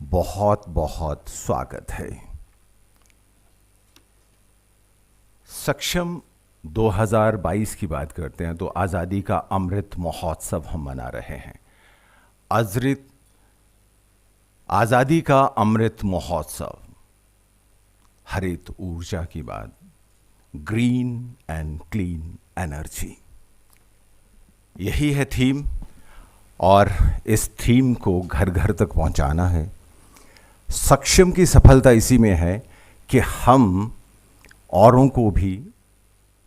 बहुत बहुत स्वागत है। सक्षम 2022 की बात करते हैं तो आज़ादी का अमृत महोत्सव हम मना रहे हैं। आज़ादी का अमृत महोत्सव, हरित ऊर्जा की बात, ग्रीन एंड क्लीन एनर्जी, यही है थीम। और इस थीम को घर घर तक पहुंचाना है। सक्षम की सफलता इसी में है कि हम औरों को भी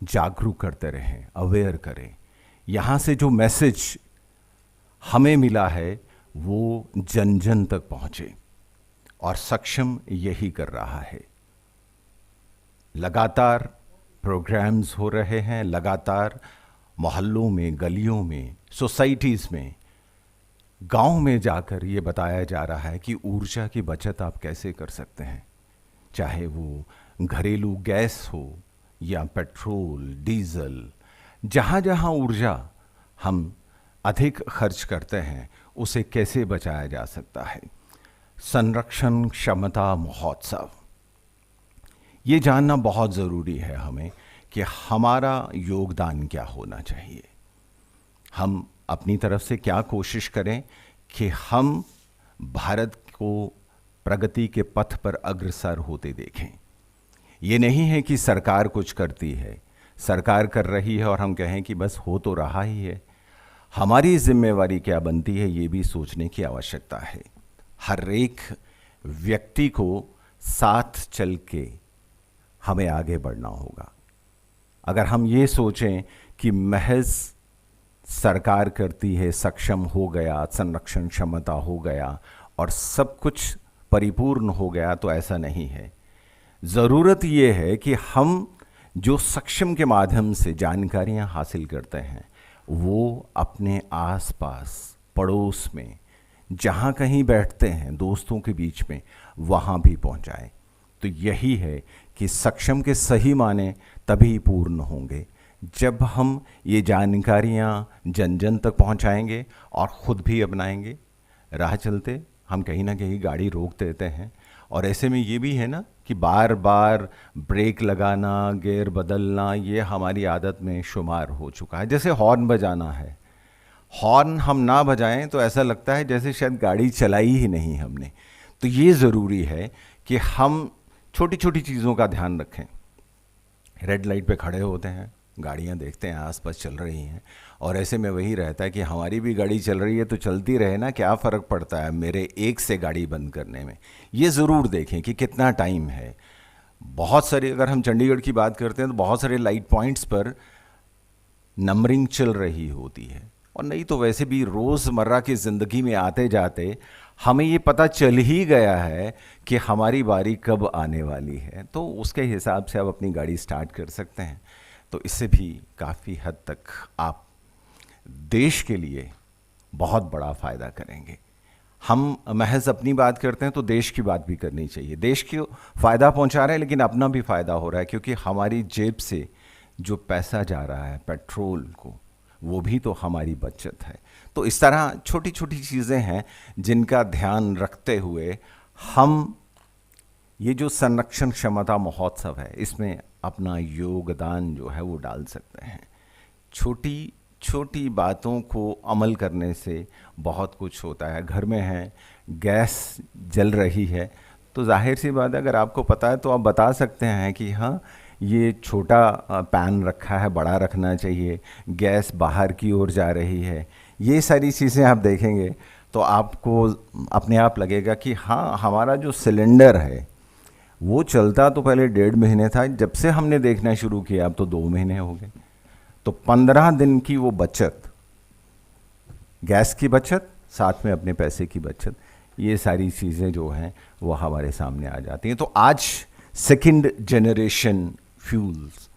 जागरूक करते रहें, अवेयर करें। यहाँ से जो मैसेज हमें मिला है वो जन जन तक पहुँचे, और सक्षम यही कर रहा है। लगातार प्रोग्राम्स हो रहे हैं, लगातार मोहल्लों में, गलियों में, सोसाइटीज़ में, गांव में जाकर ये बताया जा रहा है कि ऊर्जा की बचत आप कैसे कर सकते हैं। चाहे वो घरेलू गैस हो या पेट्रोल, डीजल, जहाँ जहाँ ऊर्जा हम अधिक खर्च करते हैं उसे कैसे बचाया जा सकता है। संरक्षण क्षमता महोत्सव, ये जानना बहुत ज़रूरी है हमें कि हमारा योगदान क्या होना चाहिए। हम अपनी तरफ से क्या कोशिश करें कि हम भारत को प्रगति के पथ पर अग्रसर होते देखें। ये नहीं है कि सरकार कुछ करती है, सरकार कर रही है और हम कहें कि बस हो तो रहा ही है। हमारी जिम्मेवारी क्या बनती है ये भी सोचने की आवश्यकता है। हर एक व्यक्ति को साथ चल के हमें आगे बढ़ना होगा। अगर हम ये सोचें कि महज सरकार करती है, सक्षम हो गया, संरक्षण क्षमता हो गया और सब कुछ परिपूर्ण हो गया, तो ऐसा नहीं है। ज़रूरत ये है कि हम जो सक्षम के माध्यम से जानकारियाँ हासिल करते हैं वो अपने आसपास, पड़ोस में, जहाँ कहीं बैठते हैं दोस्तों के बीच में, वहाँ भी पहुँचाएं। तो यही है कि सक्षम के सही माने तभी पूर्ण होंगे जब हम ये जानकारियाँ जन जन तक पहुँचाएंगे और ख़ुद भी अपनाएंगे। राह चलते हम कहीं ना कहीं गाड़ी रोक देते हैं, और ऐसे में ये भी है ना कि बार बार ब्रेक लगाना, गियर बदलना, ये हमारी आदत में शुमार हो चुका है। जैसे हॉर्न बजाना है, हॉर्न हम ना बजाएं तो ऐसा लगता है जैसे शायद गाड़ी चलाई ही नहीं हमने। तो ये ज़रूरी है कि हम छोटी छोटी चीज़ों का ध्यान रखें। रेड लाइट पे खड़े होते हैं, गाड़ियाँ देखते हैं आसपास चल रही हैं, और ऐसे में वही रहता है कि हमारी भी गाड़ी चल रही है तो चलती रहे ना, क्या फ़र्क पड़ता है मेरे एक से गाड़ी बंद करने में। ये ज़रूर देखें कि कितना टाइम है। बहुत सारे, अगर हम चंडीगढ़ की बात करते हैं तो बहुत सारे लाइट पॉइंट्स पर नंबरिंग चल रही होती है, और नहीं तो वैसे भी रोज़मर्रा की ज़िंदगी में आते जाते हमें ये पता चल ही गया है कि हमारी बारी कब आने वाली है। तो उसके हिसाब से आप अपनी गाड़ी स्टार्ट कर सकते हैं। तो इससे भी काफ़ी हद तक आप देश के लिए बहुत बड़ा फ़ायदा करेंगे। हम महज अपनी बात करते हैं तो देश की बात भी करनी चाहिए। देश को फ़ायदा पहुंचा रहे हैं लेकिन अपना भी फ़ायदा हो रहा है, क्योंकि हमारी जेब से जो पैसा जा रहा है पेट्रोल को, वो भी तो हमारी बचत है। तो इस तरह छोटी छोटी चीज़ें हैं जिनका ध्यान रखते हुए हम ये जो संरक्षण क्षमता महोत्सव है इसमें अपना योगदान जो है वो डाल सकते हैं। छोटी छोटी बातों को अमल करने से बहुत कुछ होता है। घर में है, गैस जल रही है, तो जाहिर सी बात है अगर आपको पता है तो आप बता सकते हैं कि हाँ ये छोटा पैन रखा है, बड़ा रखना चाहिए, गैस बाहर की ओर जा रही है। ये सारी चीज़ें आप देखेंगे तो आपको अपने आप लगेगा कि हाँ हमारा जो सिलेंडर है वो चलता तो पहले 1.5 महीने था, जब से हमने देखना शुरू किया अब तो 2 महीने हो गए। तो 15 दिन की वो बचत, गैस की बचत, साथ में अपने पैसे की बचत, ये सारी चीज़ें जो हैं वो हमारे सामने आ जाती हैं। तो आज सेकंड जनरेशन फ्यूल्स,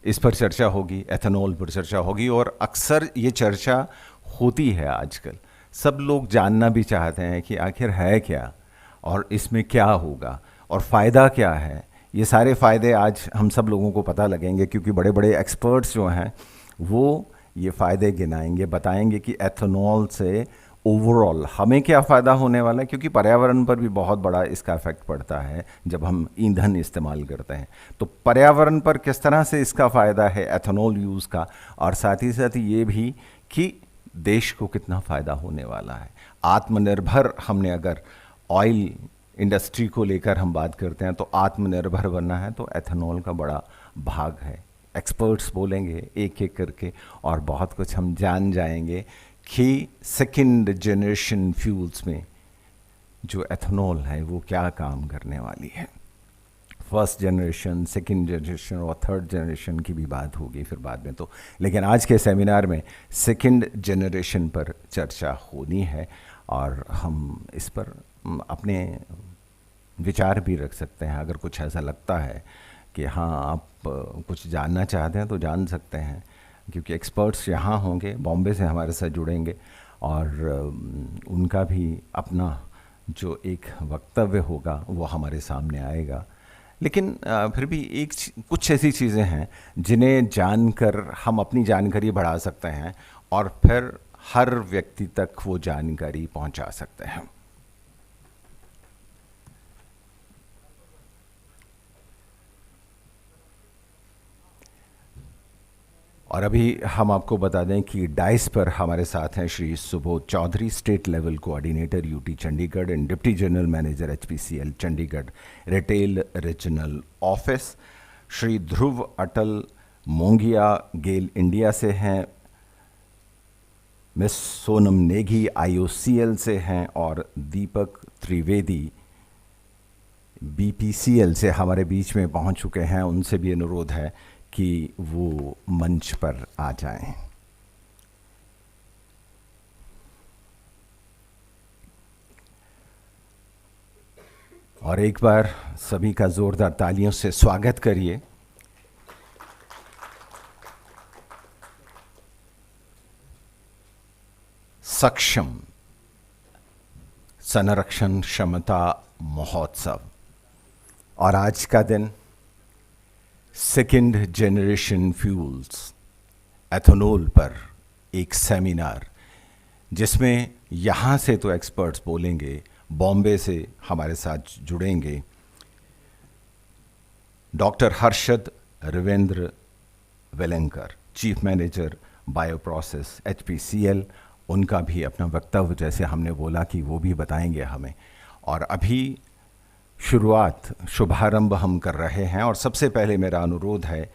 इस पर चर्चा होगी, एथेनॉल पर चर्चा होगी, और अक्सर ये चर्चा होती है आजकल। सब लोग जानना भी चाहते हैं कि आखिर है क्या और इसमें क्या होगा और फ़ायदा क्या है। ये सारे फ़ायदे आज हम सब लोगों को पता लगेंगे, क्योंकि बड़े बड़े एक्सपर्ट्स जो हैं वो ये फ़ायदे गिनाएंगे, बताएंगे कि एथेनॉल से ओवरऑल हमें क्या फ़ायदा होने वाला है, क्योंकि पर्यावरण पर भी बहुत बड़ा इसका इफेक्ट पड़ता है जब हम ईंधन इस्तेमाल करते हैं। तो पर्यावरण पर किस तरह से इसका फ़ायदा है एथेनॉल यूज़ का, और साथ ही साथ ये भी कि देश को कितना फ़ायदा होने वाला है। आत्मनिर्भर, हमने अगर ऑयल इंडस्ट्री को लेकर हम बात करते हैं तो आत्मनिर्भर बनना है तो एथेनॉल का बड़ा भाग है। एक्सपर्ट्स बोलेंगे एक एक करके और बहुत कुछ हम जान जाएंगे कि सेकंड जनरेशन फ्यूल्स में जो एथेनॉल है वो क्या काम करने वाली है। फर्स्ट जनरेशन, सेकंड जनरेशन और थर्ड जनरेशन की भी बात होगी फिर बाद में तो, लेकिन आज के सेमिनार में सेकंड जनरेशन पर चर्चा होनी है और हम इस पर अपने विचार भी रख सकते हैं। अगर कुछ ऐसा लगता है कि हाँ आप कुछ जानना चाहते हैं तो जान सकते हैं, क्योंकि एक्सपर्ट्स यहाँ होंगे, बॉम्बे से हमारे साथ जुड़ेंगे और उनका भी अपना जो एक वक्तव्य होगा वो हमारे सामने आएगा। लेकिन फिर भी कुछ ऐसी चीज़ें हैं जिन्हें जानकर हम अपनी जानकारी बढ़ा सकते हैं और फिर हर व्यक्ति तक वो जानकारी पहुंचा सकते हैं। और अभी हम आपको बता दें कि डाइस पर हमारे साथ हैं Shri Subodh Chaudhary, state level coordinator UT Chandigarh and deputy general manager HPCL Chandigarh retail regional office. Shri Dhruv Atal Mongia GAIL India से हैं, मिस सोनम नेगी आईओसीएल से हैं और दीपक त्रिवेदी बीपीसीएल से हमारे बीच में पहुंच चुके हैं। उनसे भी अनुरोध है कि वो मंच पर आ जाएं। और एक बार सभी का जोरदार तालियों से स्वागत करिए। सक्षम संरक्षण क्षमता महोत्सव, और आज का दिन सेकेंड जनरेशन फ्यूल्स एथेनॉल पर एक सेमिनार, जिसमें यहाँ से तो एक्सपर्ट्स बोलेंगे, बॉम्बे से हमारे साथ जुड़ेंगे doctor Harshad Ravindra Velankar, chief manager bio process HPCL. उनका भी अपना वक्तव्य, जैसे हमने बोला कि वो भी बताएंगे हमें। और अभी शुभारंभ हम कर रहे हैं और सबसे पहले मेरा अनुरोध है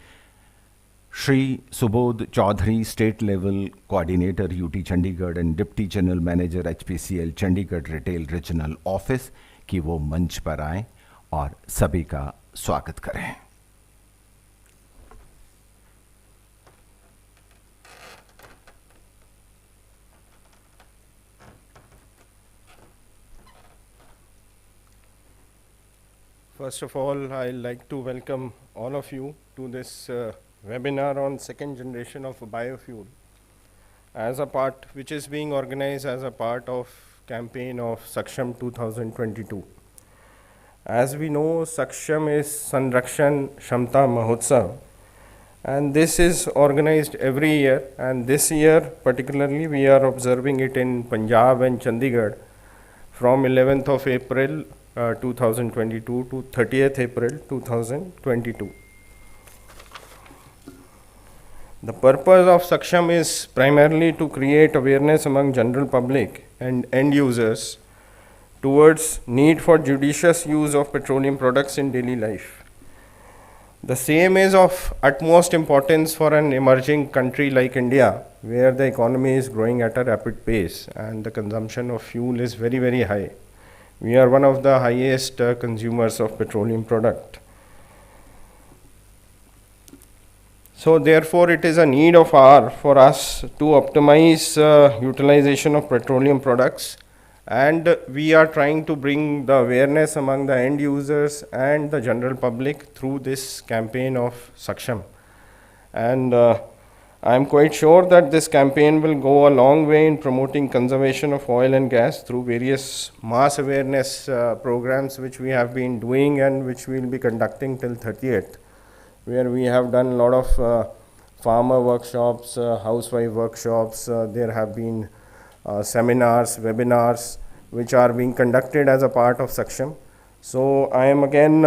Shri Subodh Chaudhary, state level coordinator UT Chandigarh and deputy general manager HPCL Chandigarh retail regional office, कि वो मंच पर आएं और सभी का स्वागत करें। First of all, I'd like to welcome all of you to this webinar on second generation of biofuel, as a part which is being organized as a part of campaign of Saksham 2022. As we know, Saksham is Sanrakshan Shamta Mahotsav, and this is organized every year, and this year particularly we are observing it in Punjab and Chandigarh from 11th of April 2022 to 30th April 2022. The purpose of Saksham is primarily to create awareness among general public and end users towards need for judicious use of petroleum products in daily life. The same is of utmost importance for an emerging country like India, where the economy is growing at a rapid pace and the consumption of fuel is very, very high. We are one of the highest consumers of petroleum product. So therefore, it is a need of hour for us to optimize utilization of petroleum products, and we are trying to bring the awareness among the end users and the general public through this campaign of Saksham. And I am quite sure that this campaign will go a long way in promoting conservation of oil and gas through various mass awareness programs which we have been doing and which we will be conducting till 30th, where we have done a lot of farmer workshops, housewife workshops. There have been seminars, webinars, which are being conducted as a part of Saksham. So I am again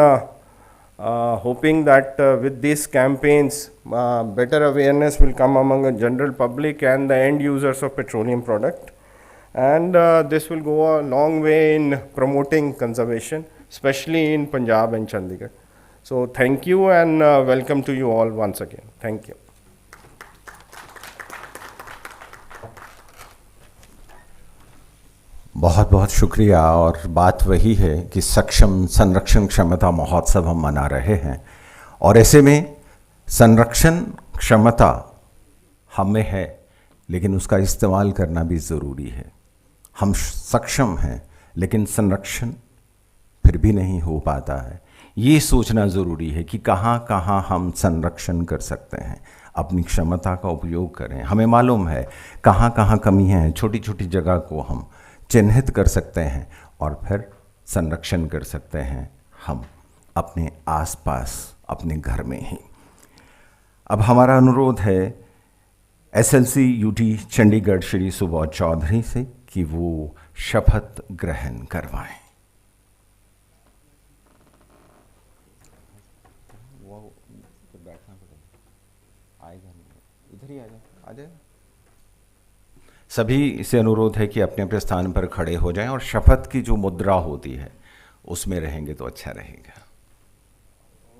hoping that with these campaigns, better awareness will come among the general public and the end users of petroleum product. And this will go a long way in promoting conservation, especially in Punjab and Chandigarh. So thank you and welcome to you all once again. Thank you. बहुत बहुत शुक्रिया। और बात वही है कि सक्षम संरक्षण क्षमता महोत्सव हम मना रहे हैं, और ऐसे में संरक्षण क्षमता हम में है, लेकिन उसका इस्तेमाल करना भी ज़रूरी है। हम सक्षम हैं, लेकिन संरक्षण फिर भी नहीं हो पाता है। ये सोचना ज़रूरी है कि कहाँ कहाँ हम संरक्षण कर सकते हैं, अपनी क्षमता का उपयोग करें। हमें मालूम है कहाँ कहाँ कमियाँ हैं, छोटी छोटी जगह को हम चिन्हित कर सकते हैं और फिर संरक्षण कर सकते हैं हम अपने आसपास, अपने घर में ही। अब हमारा अनुरोध है SLC UT चंडीगढ़ श्री सुबोध चौधरी से कि वो शपथ ग्रहण करवाएं। इधर ही आ जाए। सभी से अनुरोध है कि अपने अपने स्थान पर खड़े हो जाएं और शपथ की जो मुद्रा होती है उसमें रहेंगे तो अच्छा रहेगा।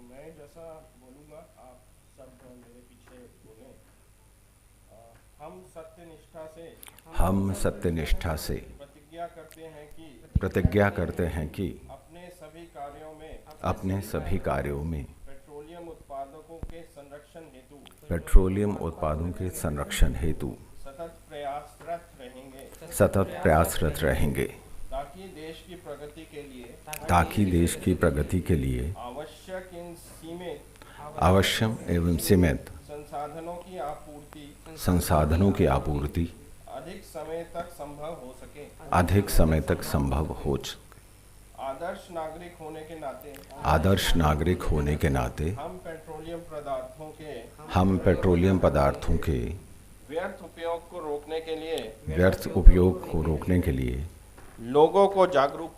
मैं जैसा बोलूँगा आप सब मेरे पीछे बोलें। हम सत्यनिष्ठा से प्रतिज्ञा करते हैं कि अपने सभी कार्यों में पेट्रोलियम उत्पादों के संरक्षण हेतु सतत प्रयासरत रहेंगे, ताकि देश की प्रगति के लिए आवश्यक एवं सीमित संसाधनों की आपूर्ति अधिक समय तक संभव हो सके। आदर्श नागरिक होने के नाते हम पेट्रोलियम पदार्थों के व्यर्थ उपयोग को रोकने के लिए लोगों को जागरूक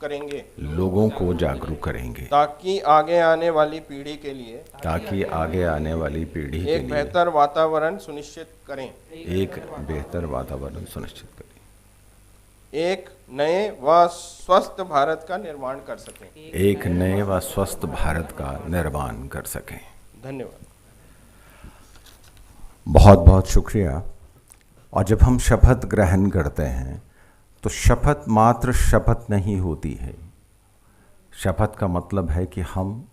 करेंगे, ताकि आगे आने वाली पीढ़ी के लिए एक बेहतर वातावरण सुनिश्चित करें, एक नए व स्वस्थ भारत का निर्माण कर सकें। धन्यवाद। बहुत बहुत शुक्रिया। और जब हम शपथ ग्रहण करते हैं तो शपथ मात्र शपथ नहीं होती है। शपथ का मतलब है कि हम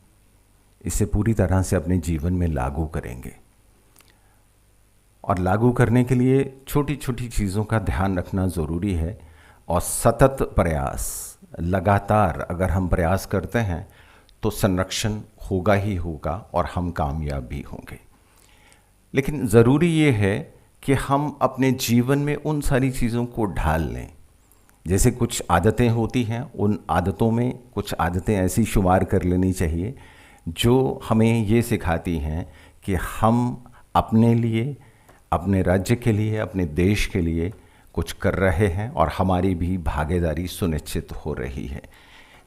इसे पूरी तरह से अपने जीवन में लागू करेंगे, और लागू करने के लिए छोटी छोटी चीज़ों का ध्यान रखना ज़रूरी है। और सतत प्रयास, लगातार अगर हम प्रयास करते हैं तो संरक्षण होगा ही होगा और हम कामयाब भी होंगे। लेकिन ज़रूरी ये है कि हम अपने जीवन में उन सारी चीज़ों को ढाल लें। जैसे कुछ आदतें होती हैं, उन आदतों में कुछ आदतें ऐसी शुमार कर लेनी चाहिए जो हमें ये सिखाती हैं कि हम अपने लिए, अपने राज्य के लिए, अपने देश के लिए कुछ कर रहे हैं और हमारी भी भागीदारी सुनिश्चित हो रही है।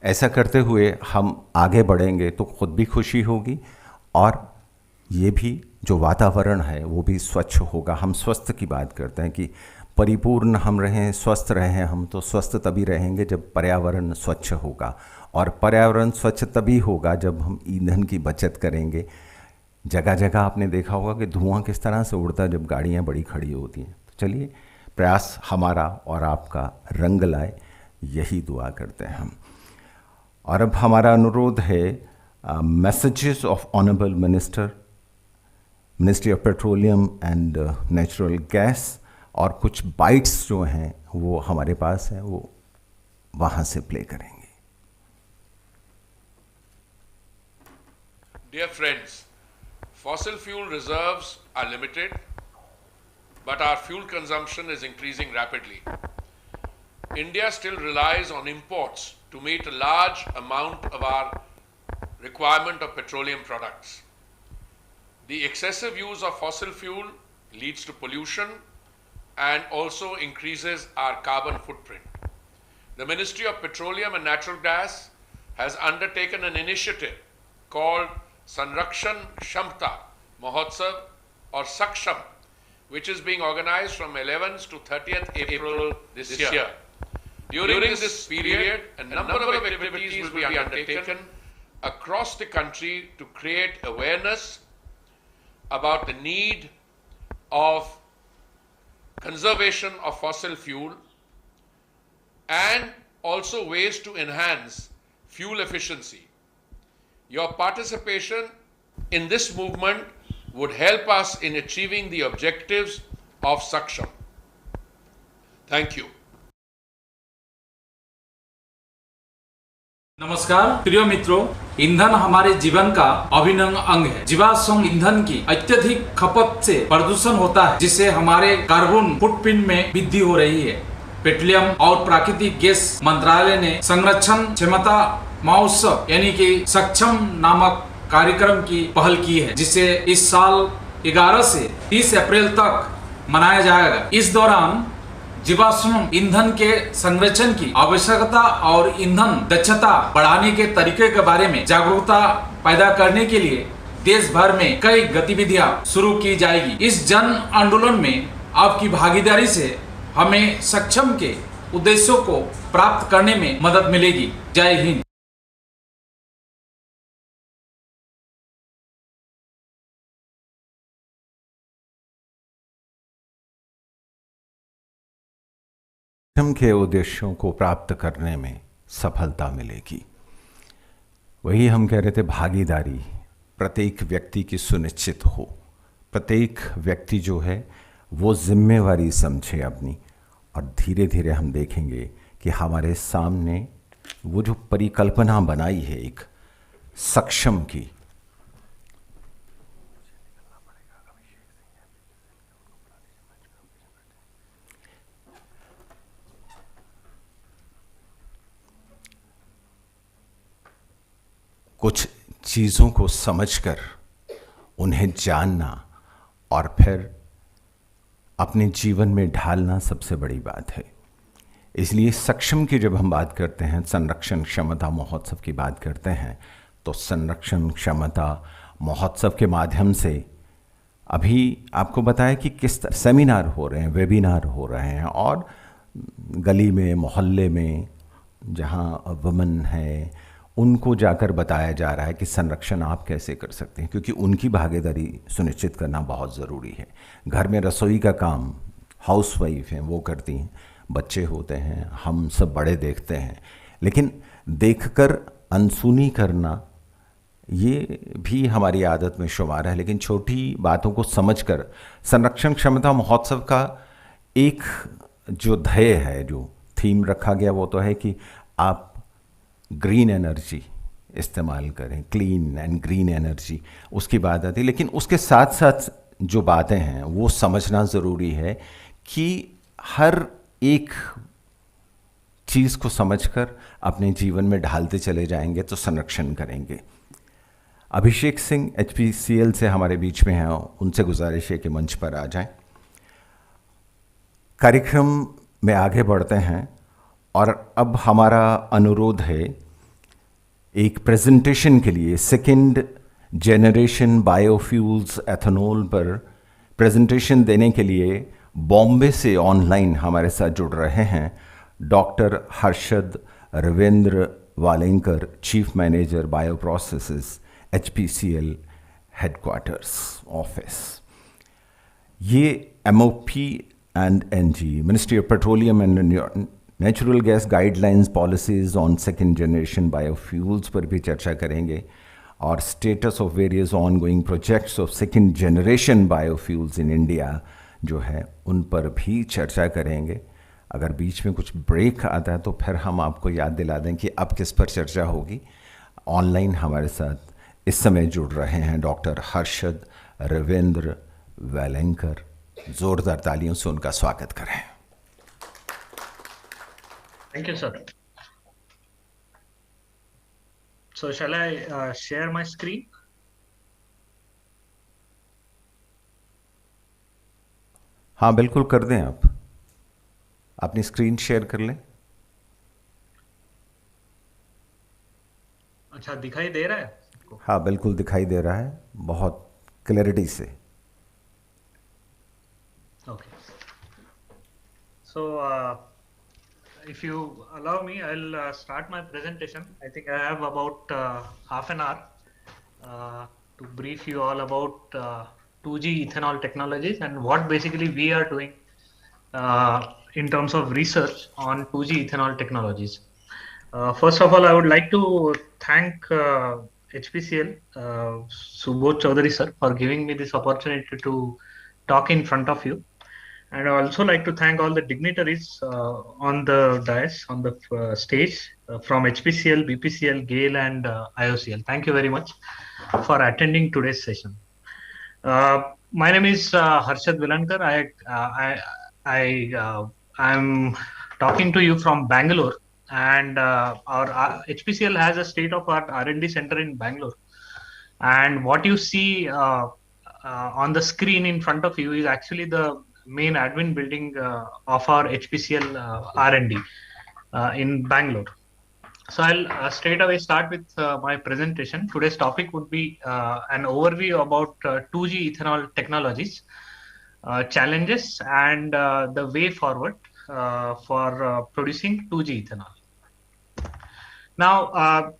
ऐसा करते हुए हम आगे बढ़ेंगे तो खुद भी खुशी होगी और ये भी जो वातावरण है वो भी स्वच्छ होगा। हम स्वस्थ की बात करते हैं कि परिपूर्ण हम रहें, स्वस्थ रहें। हम तो स्वस्थ तभी रहेंगे जब पर्यावरण स्वच्छ होगा, और पर्यावरण स्वच्छ तभी होगा जब हम ईंधन की बचत करेंगे। जगह जगह आपने देखा होगा कि धुआं किस तरह से उड़ता है जब गाड़ियाँ बड़ी खड़ी होती हैं। तो चलिए प्रयास हमारा और आपका रंग लाए, यही दुआ करते हैं हम। और अब हमारा अनुरोध है messages of honourable ministry of petroleum and natural gas, और कुछ बाइट्स जो हैं वो हमारे पास हैं, वो वहाँ से प्ले करेंगे। Dear friends, fossil fuel reserves are limited, but our fuel consumption is increasing rapidly. India still relies on imports to meet a large amount of our requirement of petroleum products. The excessive use of fossil fuel leads to pollution and also increases our carbon footprint. The Ministry of Petroleum and Natural Gas has undertaken an initiative called Sanrakshan Kshamta Mahotsav or Saksham, which is being organized from 11th to 30th April this year. During this period, a number of activities will be undertaken across the country to create awareness about the need of conservation of fossil fuel and also ways to enhance fuel efficiency. Your participation in this movement would help us in achieving the objectives of Saksham. Thank you. नमस्कार प्रिय मित्रों, ईंधन हमारे जीवन का अभिन्न अंग है। जीवाश्म ईंधन की अत्यधिक खपत से प्रदूषण होता है, जिससे हमारे कार्बन फुटप्रिंट में वृद्धि हो रही है। पेट्रोलियम और प्राकृतिक गैस मंत्रालय ने संरक्षण क्षमता महोत्सव यानी कि सक्षम नामक कार्यक्रम की पहल की है, जिसे इस साल 11 से 30 अप्रैल तक मनाया जाएगा। इस दौरान जीवाश्म ईंधन के संरक्षण की आवश्यकता और ईंधन दक्षता बढ़ाने के तरीके के बारे में जागरूकता पैदा करने के लिए देश भर में कई गतिविधियां शुरू की जाएगी। इस जन आंदोलन में आपकी भागीदारी से हमें सक्षम के उद्देश्यों को प्राप्त करने में मदद मिलेगी। जय हिंद। के उद्देश्यों को प्राप्त करने में सफलता मिलेगी। वही हम कह रहे थे, भागीदारी प्रत्येक व्यक्ति की सुनिश्चित हो। प्रत्येक व्यक्ति जो है वो जिम्मेवारी समझे अपनी, और धीरे धीरे हम देखेंगे कि हमारे सामने वो जो परिकल्पना बनाई है एक सक्षम की, कुछ चीज़ों को समझकर उन्हें जानना और फिर अपने जीवन में ढालना सबसे बड़ी बात है। इसलिए सक्षम की जब हम बात करते हैं, संरक्षण क्षमता महोत्सव की बात करते हैं, तो संरक्षण क्षमता महोत्सव के माध्यम से अभी आपको बताया कि किस सेमिनार हो रहे हैं, वेबिनार हो रहे हैं, और गली में मोहल्ले में जहाँ वुमेन है उनको जाकर बताया जा रहा है कि संरक्षण आप कैसे कर सकते हैं, क्योंकि उनकी भागीदारी सुनिश्चित करना बहुत ज़रूरी है। घर में रसोई का काम हाउसवाइफ हैं वो करती हैं, बच्चे होते हैं, हम सब बड़े देखते हैं, लेकिन देखकर अनसुनी करना ये भी हमारी आदत में शुमार है। लेकिन छोटी बातों को समझकर संरक्षण क्षमता महोत्सव का एक जो ध्येय है, जो थीम रखा गया, वो तो है कि आप ग्रीन एनर्जी इस्तेमाल करें, क्लीन एंड ग्रीन एनर्जी, उसकी बात आती है। लेकिन उसके साथ साथ जो बातें हैं वो समझना ज़रूरी है कि हर एक चीज़ को समझकर अपने जीवन में ढालते चले जाएंगे तो संरक्षण करेंगे। अभिषेक सिंह HPCL से हमारे बीच में हैं, उनसे गुजारिश है कि मंच पर आ जाएं। कार्यक्रम में आगे बढ़ते हैं और अब हमारा अनुरोध है एक प्रेजेंटेशन के लिए। सेकेंड जनरेशन बायोफ्यूल्स एथेनॉल पर प्रेजेंटेशन देने के लिए बॉम्बे से ऑनलाइन हमारे साथ जुड़ रहे हैं doctor Harshad Ravindra Valenkar, chief manager bio processes HPCL headquarters office. ये MOP and NG ministry of petroleum and natural gas guidelines policies on second generation biofuels पर भी चर्चा करेंगे, और status of various ongoing projects of second generation biofuels in India जो है उन पर भी चर्चा करेंगे। अगर बीच में कुछ ब्रेक आता है तो फिर हम आपको याद दिला दें कि अब किस पर चर्चा होगी। ऑनलाइन हमारे साथ इस समय जुड़ रहे हैं डॉक्टर हर्षद रविंद्र वालेंकर। ज़ोरदार तालियों से उनका स्वागत करें। Thank you, sir. So shall I share my screen? हाँ बिल्कुल कर दें आप। अपनी स्क्रीन शेयर कर लें। अच्छा, दिखाई दे रहा है आपको? हाँ, बिल्कुल दिखाई दे रहा है, बहुत क्लैरिटी से। Okay. So, if you allow me, I'll start my presentation. I think I have about half an hour to brief you all about 2G ethanol technologies and what basically we are doing in terms of research on 2G ethanol technologies. First of all, I would like to thank HPCL, Subodh Chaudhary sir, for giving me this opportunity to talk in front of you. And I also like to thank all the dignitaries on the dais, on the stage from HPCL, BPCL, GAIL, and IOCL. Thank you very much for attending today's session. My name is Harshad Vilankar. I'm talking to you from Bangalore, and our HPCL has a state-of-art R&D center in Bangalore. And what you see on the screen in front of you is actually the main admin building of our HPCL R&D in Bangalore. So I'll straight away start with my presentation. Today's topic would be an overview about 2G ethanol technologies, challenges, and the way forward for producing 2G ethanol. Now,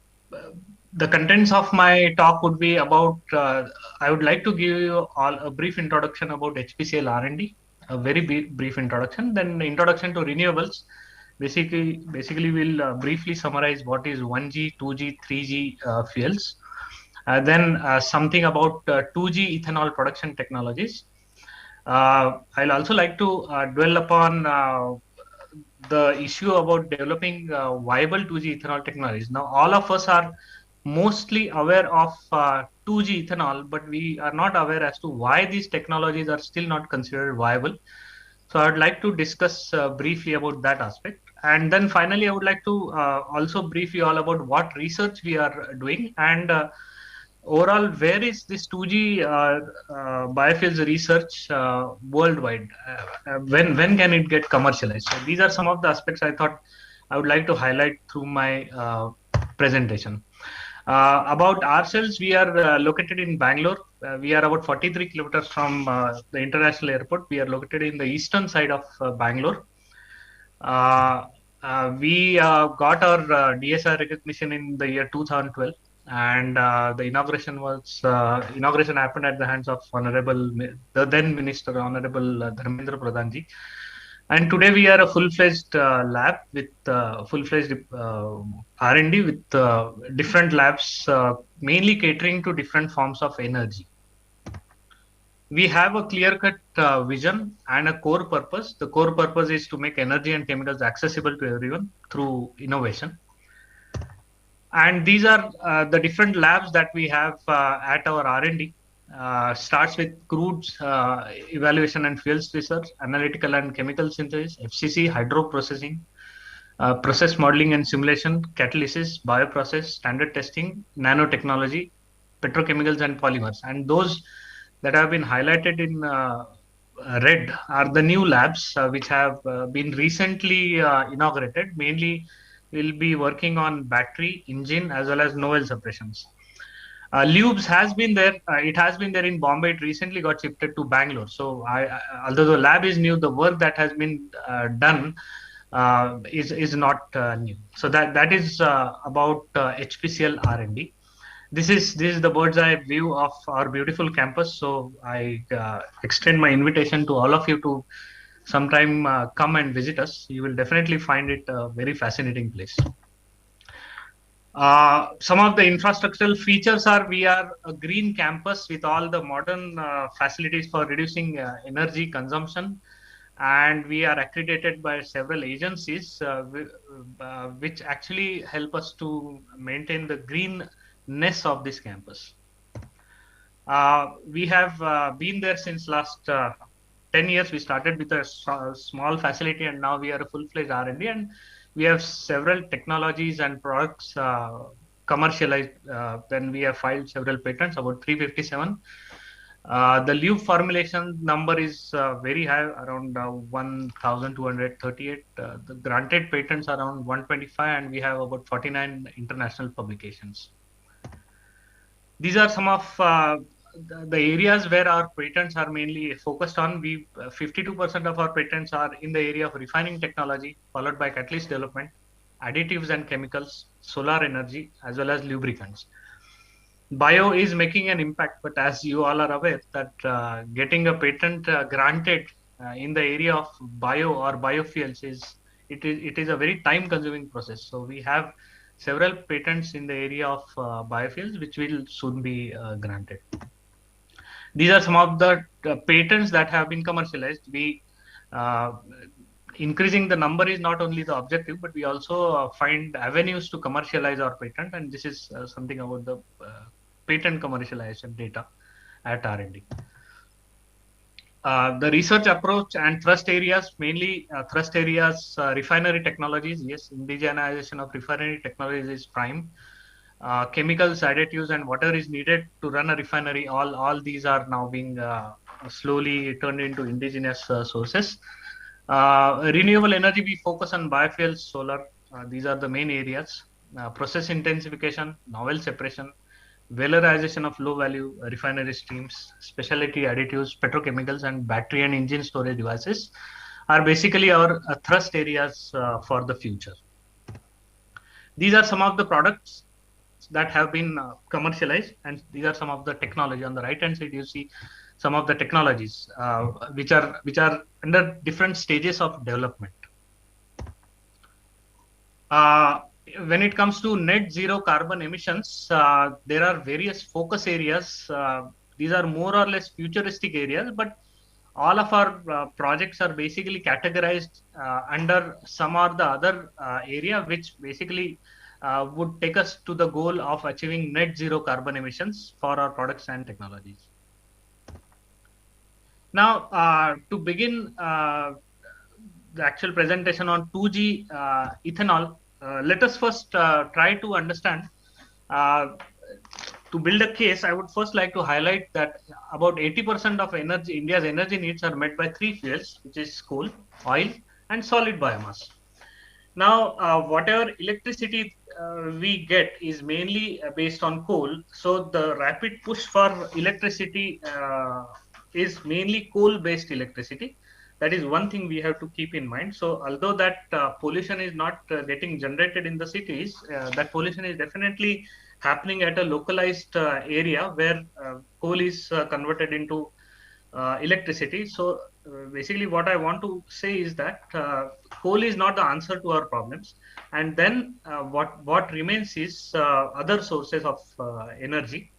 the contents of my talk would be about, I would like to give you all a brief introduction about HPCL R&D, a very brief introduction, then introduction to renewables. Basically we'll briefly summarize what is 1G, 2G, 3G fuels. Then something about 2G ethanol production technologies. I'll also like to dwell upon the issue about developing viable 2G ethanol technologies. Now, all of us are mostly aware of 2G ethanol, but we are not aware as to why these technologies are still not considered viable. So I'd like to discuss briefly about that aspect. And then finally, I would like to also brief you all about what research we are doing and overall, where is this 2G biofuels research worldwide? When can it get commercialized? So these are some of the aspects I thought I would like to highlight through my presentation. About ourselves, we are located in Bangalore. We are about 43 kilometers from the international airport. We are located in the eastern side of Bangalore. We got our DSR recognition in the year 2012, and the inauguration happened at the hands of the then Minister Honorable Dharmendra Pradhanji. And today we are a full-fledged lab with full-fledged R&D with different labs, mainly catering to different forms of energy. We have a clear-cut vision and a core purpose. The core purpose is to make energy and chemicals accessible to everyone through innovation. And these are the different labs that we have at our R&D. Starts with crude evaluation and fuels research, analytical and chemical synthesis, FCC, hydroprocessing, process modeling and simulation, catalysis, bioprocess, standard testing, nanotechnology, petrochemicals and polymers. And those that have been highlighted in red are the new labs which have been recently inaugurated. Mainly, we'll be working on battery, engine, as well as novel separations. Lubes has been there. It has been there in Bombay. It recently got shifted to Bangalore. So, although the lab is new, the work that has been done is not new. So that is about HPCL R&D. This is the bird's eye view of our beautiful campus. So I extend my invitation to all of you to sometime come and visit us. You will definitely find it a very fascinating place. Some of the infrastructural features are we are a green campus with all the modern facilities for reducing energy consumption, and we are accredited by several agencies which actually help us to maintain the greenness of this campus. We have been there since last 10 years. We started with a small facility, and now we are a full-fledged R&D, and we have several technologies and products commercialized. Then we have filed several patents, about 357. The lube formulation number is very high, around 1,238. The granted patents are around 125, and we have about 49 international publications. These are some of the areas where our patents are mainly focused on. 52% of our patents are in the area of refining technology, followed by catalyst development, additives and chemicals, solar energy, as well as lubricants. Bio is making an impact, but as you all are aware that getting a patent granted in the area of bio or biofuels it is a very time consuming process. So we have several patents in the area of biofuels which will soon be granted. These are some of the patents that have been commercialized. We increasing the number is not only the objective, but we also find avenues to commercialize our patent, and this is something about the patent commercialization data at R&D. The research approach and thrust areas, mainly refinery technologies. Yes, indigenization of refinery technologies is prime. Chemicals, additives, and whatever is needed to run a refinery, all these are now being slowly turned into indigenous sources. Renewable energy, we focus on biofuels, solar. These are the main areas. Process intensification, novel separation, valorization of low value refinery streams, specialty additives, petrochemicals, and battery and engine storage devices are basically our thrust areas for the future. These are some of the products that have been commercialized, and these are some of the technology. On the right hand side you see some of the technologies which are under different stages of development. When it comes to net zero carbon emissions, there are various focus areas. These are more or less futuristic areas, but all of our projects are basically categorized under some or the other area, which basically would take us to the goal of achieving net zero carbon emissions for our products and technologies. Now, to begin the actual presentation on 2G ethanol, let us first try to understand. To build a case, I would first like to highlight that about 80% of India's energy needs are met by three fuels, which is coal, oil, and solid biomass. Now, whatever electricity we get is mainly based on coal. So the rapid push for electricity is mainly coal-based electricity. That is one thing we have to keep in mind. So although that pollution is not getting generated in the cities, that pollution is definitely happening at a localized area where coal is converted into electricity. So basically what I want to say is that coal is not the answer to our problems. And then what remains is other sources of energy.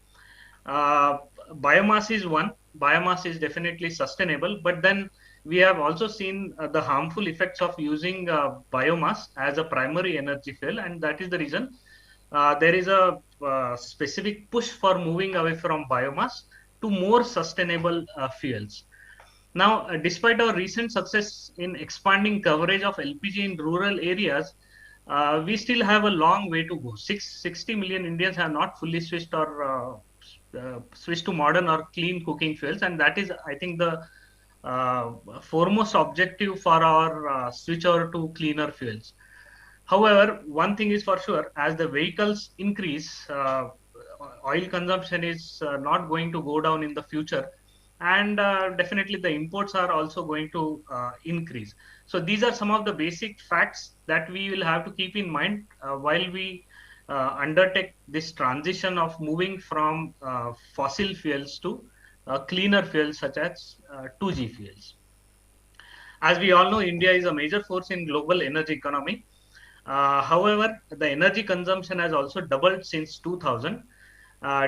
Biomass is one. Biomass is definitely sustainable, but then we have also seen the harmful effects of using biomass as a primary energy fuel, and that is the reason there is a specific push for moving away from biomass to more sustainable fuels. Now, despite our recent success in expanding coverage of LPG in rural areas, we still have a long way to go. 60 million Indians have not fully switched or switch to modern or clean cooking fuels, and that is, I think, the foremost objective for our switch over to cleaner fuels. However, one thing is for sure: as the vehicles increase, oil consumption is not going to go down in the future, and definitely the imports are also going to increase. So these are some of the basic facts that we will have to keep in mind while we undertake this transition of moving from fossil fuels to cleaner fuels such as 2G fuels. As we all know, India is a major force in global energy economy. However, the energy consumption has also doubled since 2000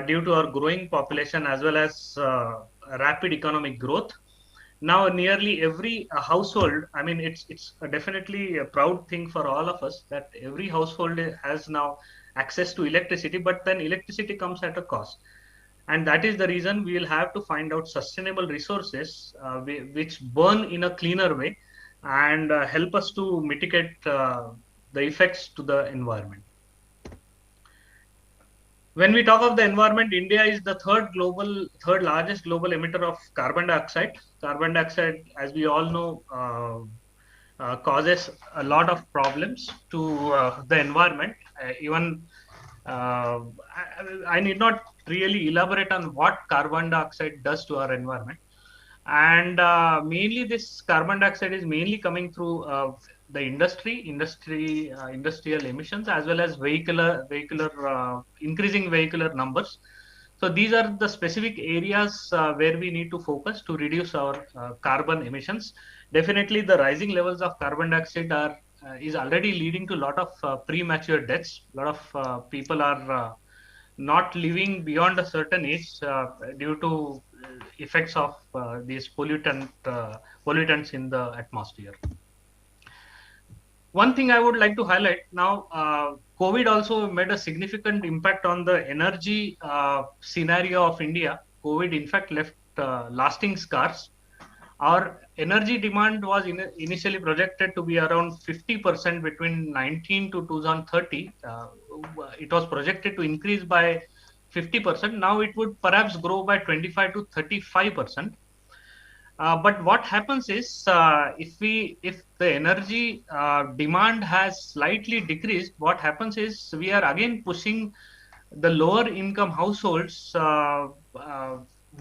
due to our growing population as well as rapid economic growth. Now, nearly every household, I mean, it's definitely a proud thing for all of us that every household has now access to electricity, but then electricity comes at a cost. And that is the reason we will have to find out sustainable resources which burn in a cleaner way and help us to mitigate the effects to the environment. When we talk of the environment, India is the third largest global emitter of carbon dioxide. Carbon dioxide, as we all know, causes a lot of problems to the environment. Even I need not really elaborate on what carbon dioxide does to our environment. And mainly this carbon dioxide is mainly coming through the industrial emissions, as well as increasing vehicular numbers. So these are the specific areas where we need to focus to reduce our carbon emissions. Definitely, the rising levels of carbon dioxide is already leading to a lot of premature deaths. A lot of people are not living beyond a certain age due to effects of these pollutants in the atmosphere. One thing I would like to highlight now, COVID also made a significant impact on the energy scenario of India. COVID, in fact, left lasting scars. Our energy demand was initially projected to be around 50% between 19 to 2030. It was projected to increase by 50%. Now it would perhaps grow by 25 to 35%. But what happens is, if the energy demand has slightly decreased, what happens is we are again pushing the lower income households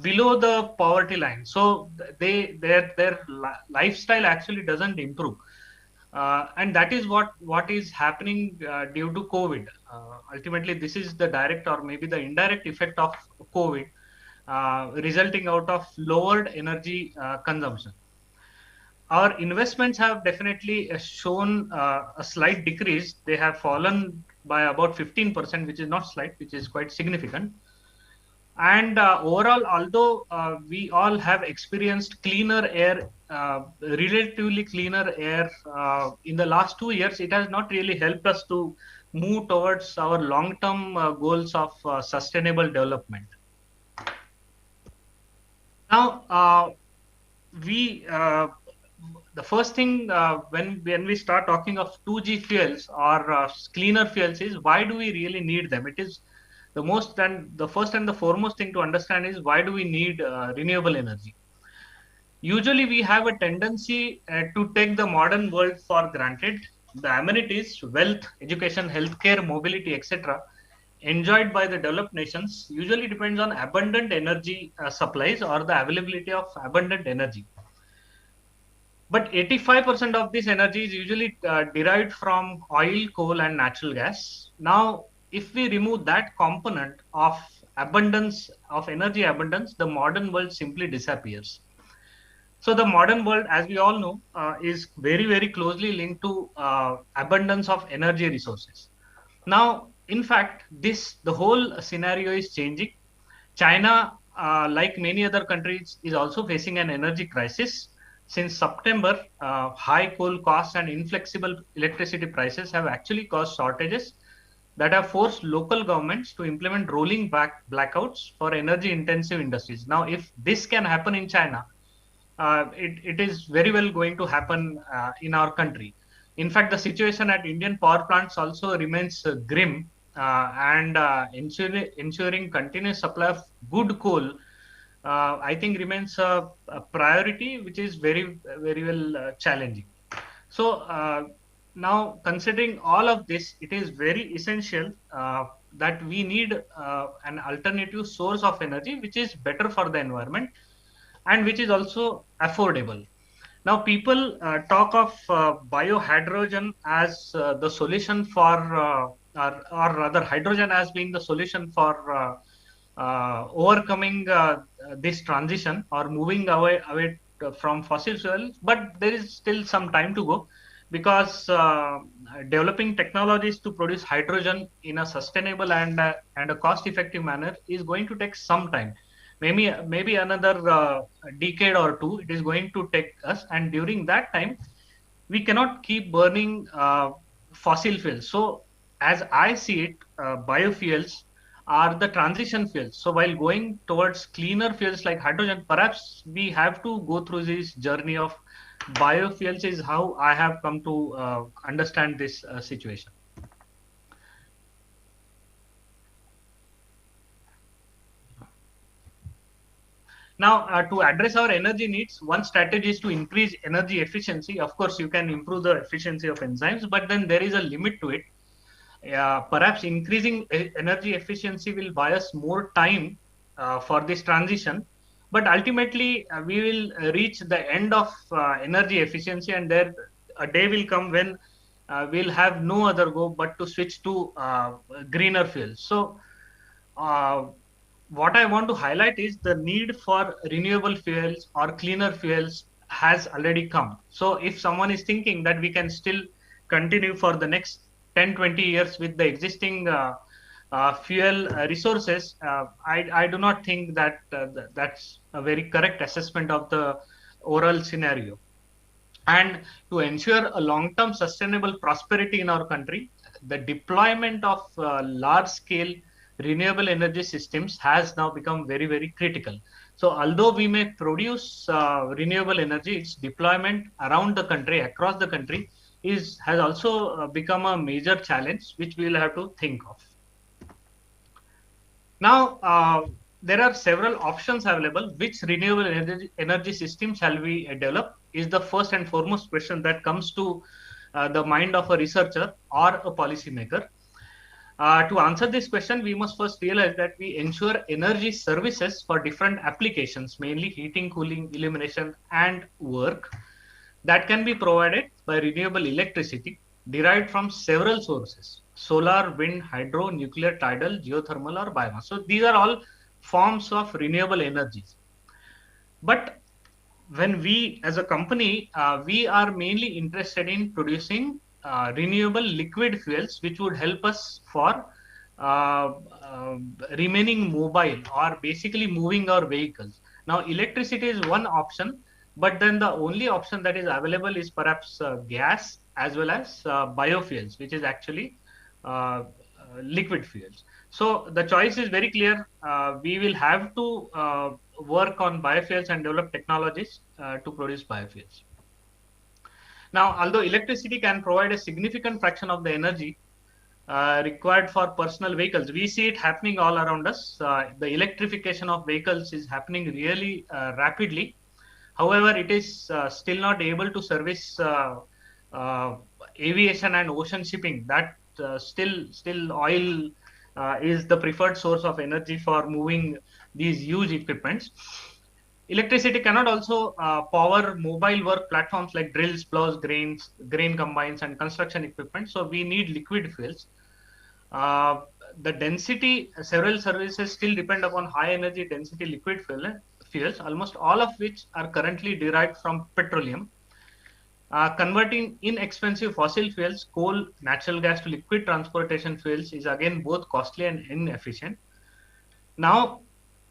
below the poverty line. So their lifestyle actually doesn't improve. And that is what is happening due to COVID. Ultimately, this is the direct or maybe the indirect effect of COVID, resulting out of lowered energy consumption. Our investments have definitely shown a slight decrease. They have fallen by about 15%, which is not slight, which is quite significant. And overall, although we all have experienced cleaner air, relatively cleaner air in the last 2 years, it has not really helped us to move towards our long-term goals of sustainable development. Now, the first thing when we start talking of 2G fuels or cleaner fuels is, why do we really need them? It is the first and the foremost thing to understand is, why do we need renewable energy? Usually we have a tendency to take the modern world for granted. The amenities, wealth, education, healthcare, mobility, etc., enjoyed by the developed nations usually depends on abundant energy supplies or the availability of abundant energy. But 85% of this energy is usually derived from oil, coal, and natural gas. Now, if we remove that component of abundance, of energy abundance, the modern world simply disappears. So the modern world, as we all know, is very, very closely linked to abundance of energy resources. Now, in fact, the whole scenario is changing. China, like many other countries, is also facing an energy crisis. Since September, high coal costs and inflexible electricity prices have actually caused shortages that have forced local governments to implement rolling blackouts for energy intensive industries. Now, if this can happen in China, it is very well going to happen in our country. In fact, the situation at Indian power plants also remains grim, and ensuring continuous supply of good coal, I think, remains a priority, which is very, very well challenging. So now, considering all of this, it is very essential that we need an alternative source of energy, which is better for the environment and which is also affordable. Now, people talk of biohydrogen as the solution for, or rather hydrogen as being the solution for overcoming this transition or moving away from fossil fuels. But there is still some time to go, because developing technologies to produce hydrogen in a sustainable and a cost-effective manner is going to take some time. Maybe another decade or two it is going to take us, and during that time we cannot keep burning fossil fuels. So as I see it, biofuels are the transition fuels. So while going towards cleaner fuels like hydrogen, perhaps we have to go through this journey of biofuels, is how I have come to understand this situation. Now, to address our energy needs, one strategy is to increase energy efficiency. Of course, you can improve the efficiency of enzymes, but then there is a limit to it. Perhaps increasing energy efficiency will buy us more time for this transition, but ultimately we will reach the end of energy efficiency, and there a day will come when we'll have no other go but to switch to greener fuels. So what I want to highlight is the need for renewable fuels or cleaner fuels has already come. So if someone is thinking that we can still continue for the next 10, 20 years with the existing fuel resources, I do not think that that's a very correct assessment of the overall scenario. And to ensure a long-term sustainable prosperity in our country, the deployment of large-scale renewable energy systems has now become very, very critical. So although we may produce renewable energy, its deployment around the country, across the country, has also become a major challenge, which we will have to think of. Now, there are several options available. Which renewable energy system shall we develop is the first and foremost question that comes to the mind of a researcher or a policymaker. To answer this question, we must first realize that we ensure energy services for different applications, mainly heating, cooling, illumination, and work, that can be provided by renewable electricity derived from several sources: solar, wind, hydro, nuclear, tidal, geothermal, or biomass. So these are all forms of renewable energies. But when we as a company, we are mainly interested in producing renewable liquid fuels, which would help us for remaining mobile or basically moving our vehicles. Now, electricity is one option, but then the only option that is available is perhaps gas as well as biofuels, which is actually liquid fuels. So the choice is very clear. We will have to work on biofuels and develop technologies to produce biofuels. Now, although electricity can provide a significant fraction of the energy required for personal vehicles, we see it happening all around us. The electrification of vehicles is happening really rapidly. However, it is still not able to service aviation and ocean shipping. That still oil is the preferred source of energy for moving these huge equipments. Electricity cannot also power mobile work platforms like drills, plows, grain combines, and construction equipment. So we need liquid fuels. The density, several services still depend upon high energy density liquid fuels, almost all of which are currently derived from petroleum. Converting inexpensive fossil fuels, coal, natural gas to liquid transportation fuels is again both costly and inefficient. Now,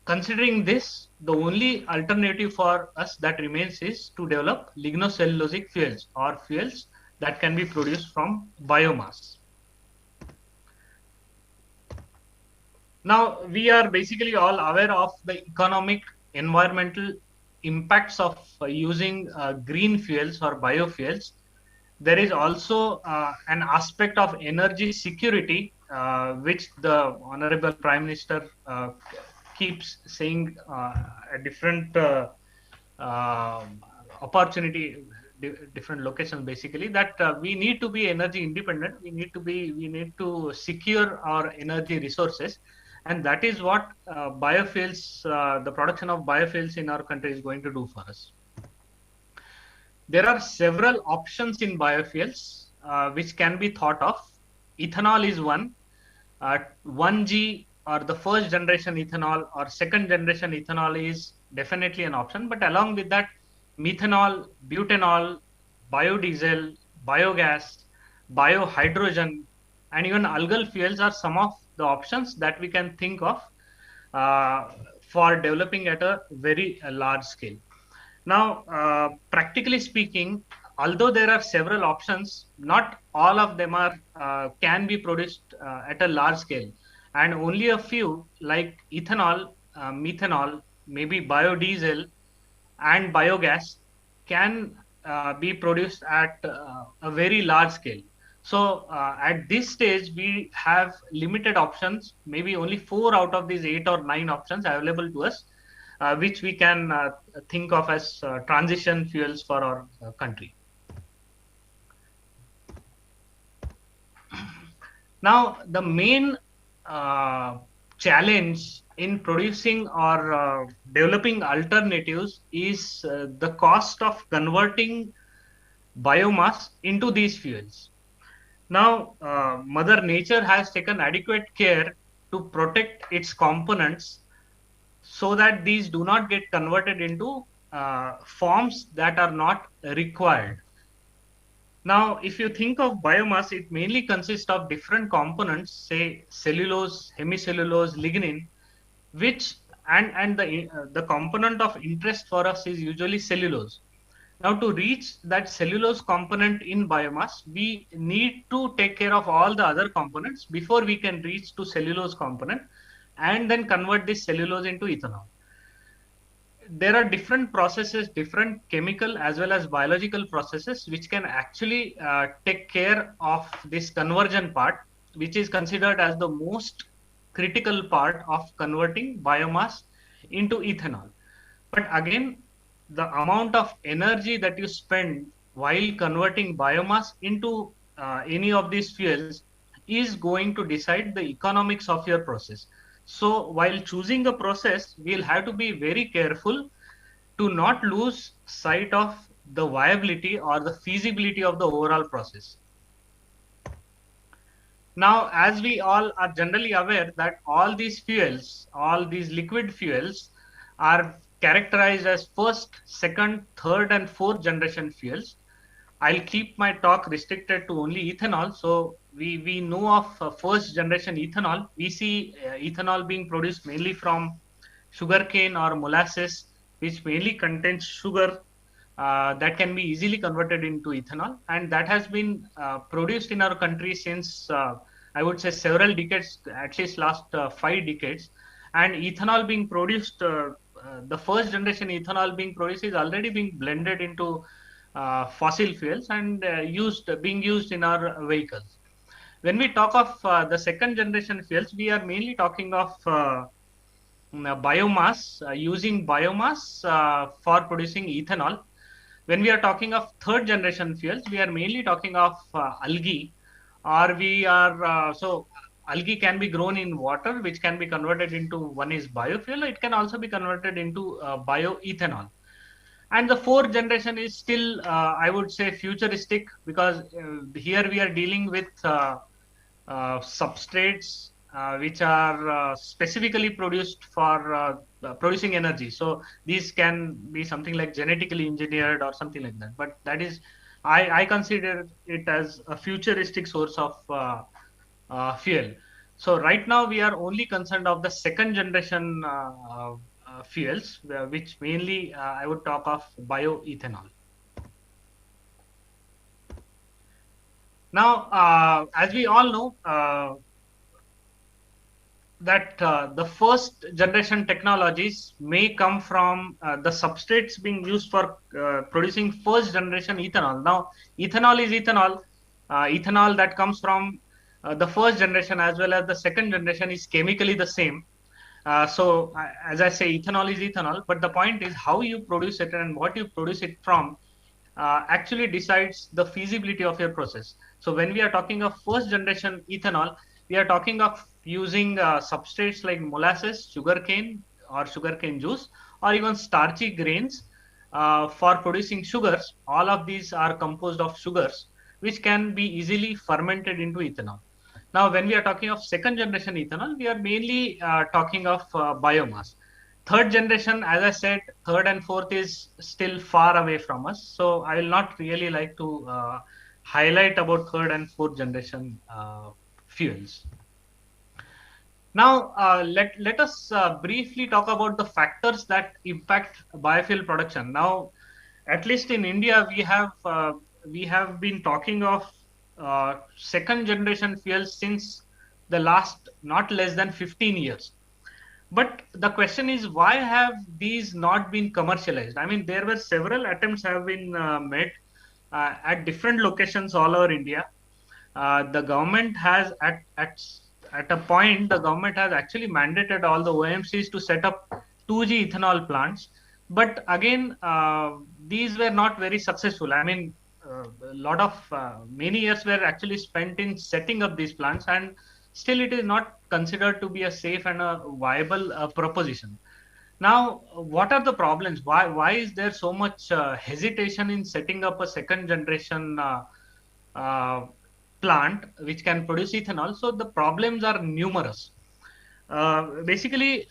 considering this, the only alternative for us that remains is to develop lignocellulosic fuels, or fuels that can be produced from biomass. Now, we are basically all aware of the economic, environmental impacts of using green fuels or biofuels. There is also an aspect of energy security, which the Honorable Prime Minister keeps saying at different opportunity, different locations, basically, that we need to be energy independent. We need to secure our energy resources. And that is what biofuels, the production of biofuels in our country is going to do for us. There are several options in biofuels which can be thought of. Ethanol is one. 1G or the first generation ethanol or second generation ethanol is definitely an option. But along with that, methanol, butanol, biodiesel, biogas, biohydrogen, and even algal fuels are some of the options that we can think of for developing at a very large scale. Now, practically speaking, although there are several options, not all of them are can be produced at a large scale, and only a few like ethanol, methanol, maybe biodiesel, and biogas can be produced at a very large scale. So at this stage, we have limited options, maybe only 4 out of these 8 or 9 options available to us. which we can think of as transition fuels for our country. Now, the main challenge in producing or developing alternatives is the cost of converting biomass into these fuels. Now, Mother Nature has taken adequate care to protect its components so that these do not get converted into forms that are not required. Now, if you think of biomass, it mainly consists of different components, say cellulose, hemicellulose, lignin, which and the component of interest for us is usually cellulose. Now, to reach that cellulose component in biomass, we need to take care of all the other components before we can reach to cellulose component and then convert this cellulose into ethanol. There are different processes, different chemical as well as biological processes, which can actually take care of this conversion part, which is considered as the most critical part of converting biomass into ethanol. But again, the amount of energy that you spend while converting biomass into any of these fuels is going to decide the economics of your process. So while choosing a process, we'll have to be very careful to not lose sight of the viability or the feasibility of the overall process. Now, as we all are generally aware that all these fuels, all these liquid fuels are characterized as first, second, third, and fourth generation fuels. I'll keep my talk restricted to only ethanol. So we know of first generation ethanol. We see ethanol being produced mainly from sugarcane or molasses, which mainly contains sugar that can be easily converted into ethanol. And that has been produced in our country since, I would say, several decades, at least last 5 decades. And ethanol being produced, the first generation ethanol being produced is already being blended into fossil fuels and being used in our vehicles. When we talk of the second generation fuels, we are mainly talking of biomass, using biomass for producing ethanol. When we are talking of third generation fuels, we are mainly talking of algae, or we are, so algae can be grown in water, which can be converted into, one is biofuel, it can also be converted into bioethanol. And the fourth generation is still, I would say, futuristic, because here we are dealing with substrates which are specifically produced for producing energy. So these can be something like genetically engineered or something like that. But that is, I consider it as a futuristic source of fuel. So right now we are only concerned of the second generation fuels, which mainly I would talk of bioethanol. Now, as we all know, that the first generation technologies may come from the substrates being used for producing first generation ethanol. Now, ethanol is ethanol. Ethanol that comes from the first generation as well as the second generation is chemically the same. So as I say, ethanol is ethanol, but the point is how you produce it and what you produce it from actually decides the feasibility of your process. So when we are talking of first generation ethanol, we are talking of using substrates like molasses, sugarcane or sugarcane juice, or even starchy grains for producing sugars. All of these are composed of sugars, which can be easily fermented into ethanol. Now, when we are talking of second generation ethanol, we are mainly talking of biomass. Third generation, as I said, third and fourth is still far away from us. So I will not really like to highlight about third and fourth generation fuels. Now, let us briefly talk about the factors that impact biofuel production. Now, at least in India, we have been talking of second generation fuels since the last not less than 15 years. But the question is, why have these not been commercialized? I mean, there were several attempts have been made at different locations all over India. The government has at a point, the government has actually mandated all the OMCs to set up 2G ethanol plants. But again, these were not very successful. I mean, a lot of many years were actually spent in setting up these plants, and still it is not considered to be a safe and a viable proposition. Now, what are the problems? Why is there so much hesitation in setting up a second generation uh, plant which can produce ethanol? So the problems are numerous. Basically,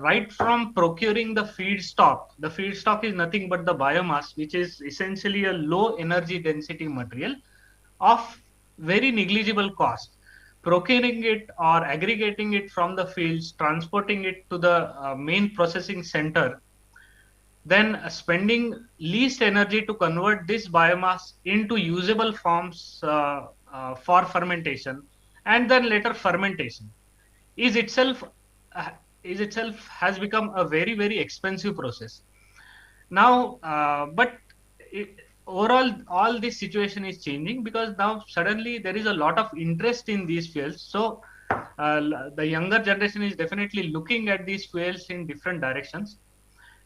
right from procuring the feedstock is nothing but the biomass, which is essentially a low energy density material of very negligible cost. Procuring it or aggregating it from the fields, transporting it to the main processing center, then spending least energy to convert this biomass into usable forms for fermentation, and then later fermentation is itself has become a very expensive process now. But overall, all this situation is changing because now suddenly there is a lot of interest in these fuels. So the younger generation is definitely looking at these fuels in different directions.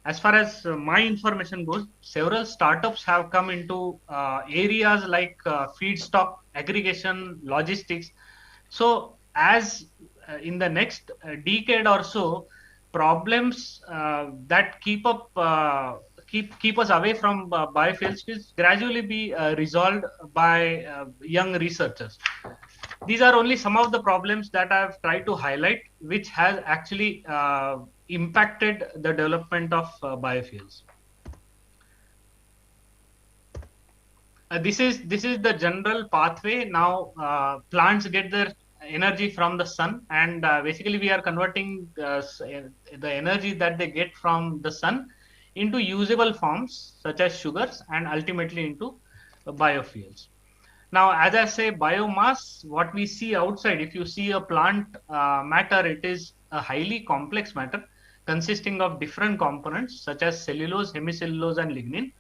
As far as my information goes, several startups have come into areas like feedstock aggregation, logistics. So as in the next decade or so, problems that keep us away from biofuels will gradually be resolved by young researchers. These are only some of the problems that I've tried to highlight, which has actually impacted the development of biofuels. This is the general pathway. Now plants get their energy from the sun, and basically we are converting the energy that they get from the sun into usable forms such as sugars and ultimately into biofuels. Now, as I say, biomass, what we see outside, if you see a plant matter, it is a highly complex matter consisting of different components such as cellulose, hemicellulose, and lignin.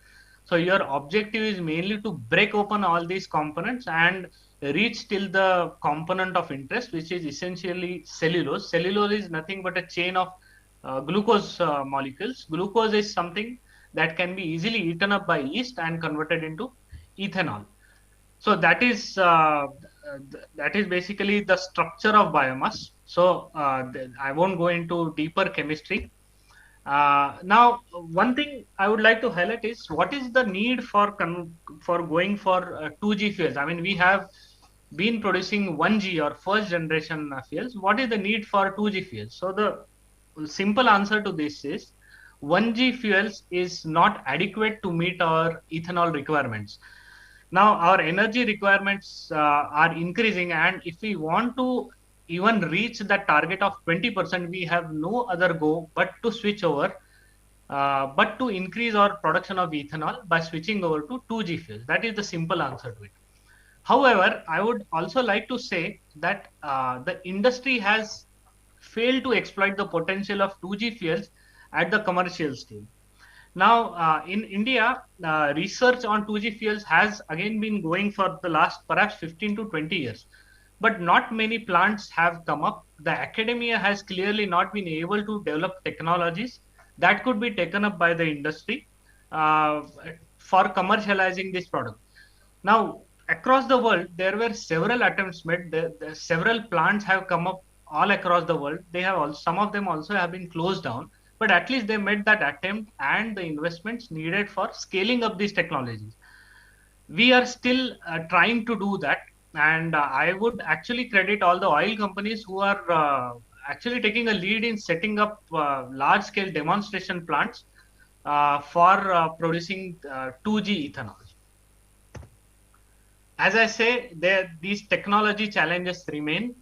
So your objective is mainly to break open all these components and reach till the component of interest, which is essentially cellulose. Cellulose is nothing but a chain of glucose molecules. Glucose is something that can be easily eaten up by yeast and converted into ethanol. So that is basically the structure of biomass. So I won't go into deeper chemistry. Now, one thing I would like to highlight is what is the need for going for 2G fuels. I mean, we have been producing 1G or first generation fuels. What is the need for 2G fuels? So the simple answer to this is 1G fuels is not adequate to meet our ethanol requirements. Now our energy requirements are increasing, and if we want to even reach that target of 20%, we have no other go but to switch over, but to increase our production of ethanol by switching over to 2G fuels. That is the simple answer to it. However, I would also like to say that the industry has failed to exploit the potential of 2G fuels at the commercial scale. Now, in India, research on 2G fuels has again been going for the last perhaps 15 to 20 years, but not many plants have come up. The academia has clearly not been able to develop technologies that could be taken up by the industry for commercializing this product. Now, across the world, there were several attempts made. Several plants have come up all across the world. They have some of them also have been closed down. But at least they made that attempt and the investments needed for scaling up these technologies. We are still trying to do that. And I would actually credit all the oil companies who are actually taking a lead in setting up large scale demonstration plants for producing 2G ethanol. As I say, these technology challenges remain.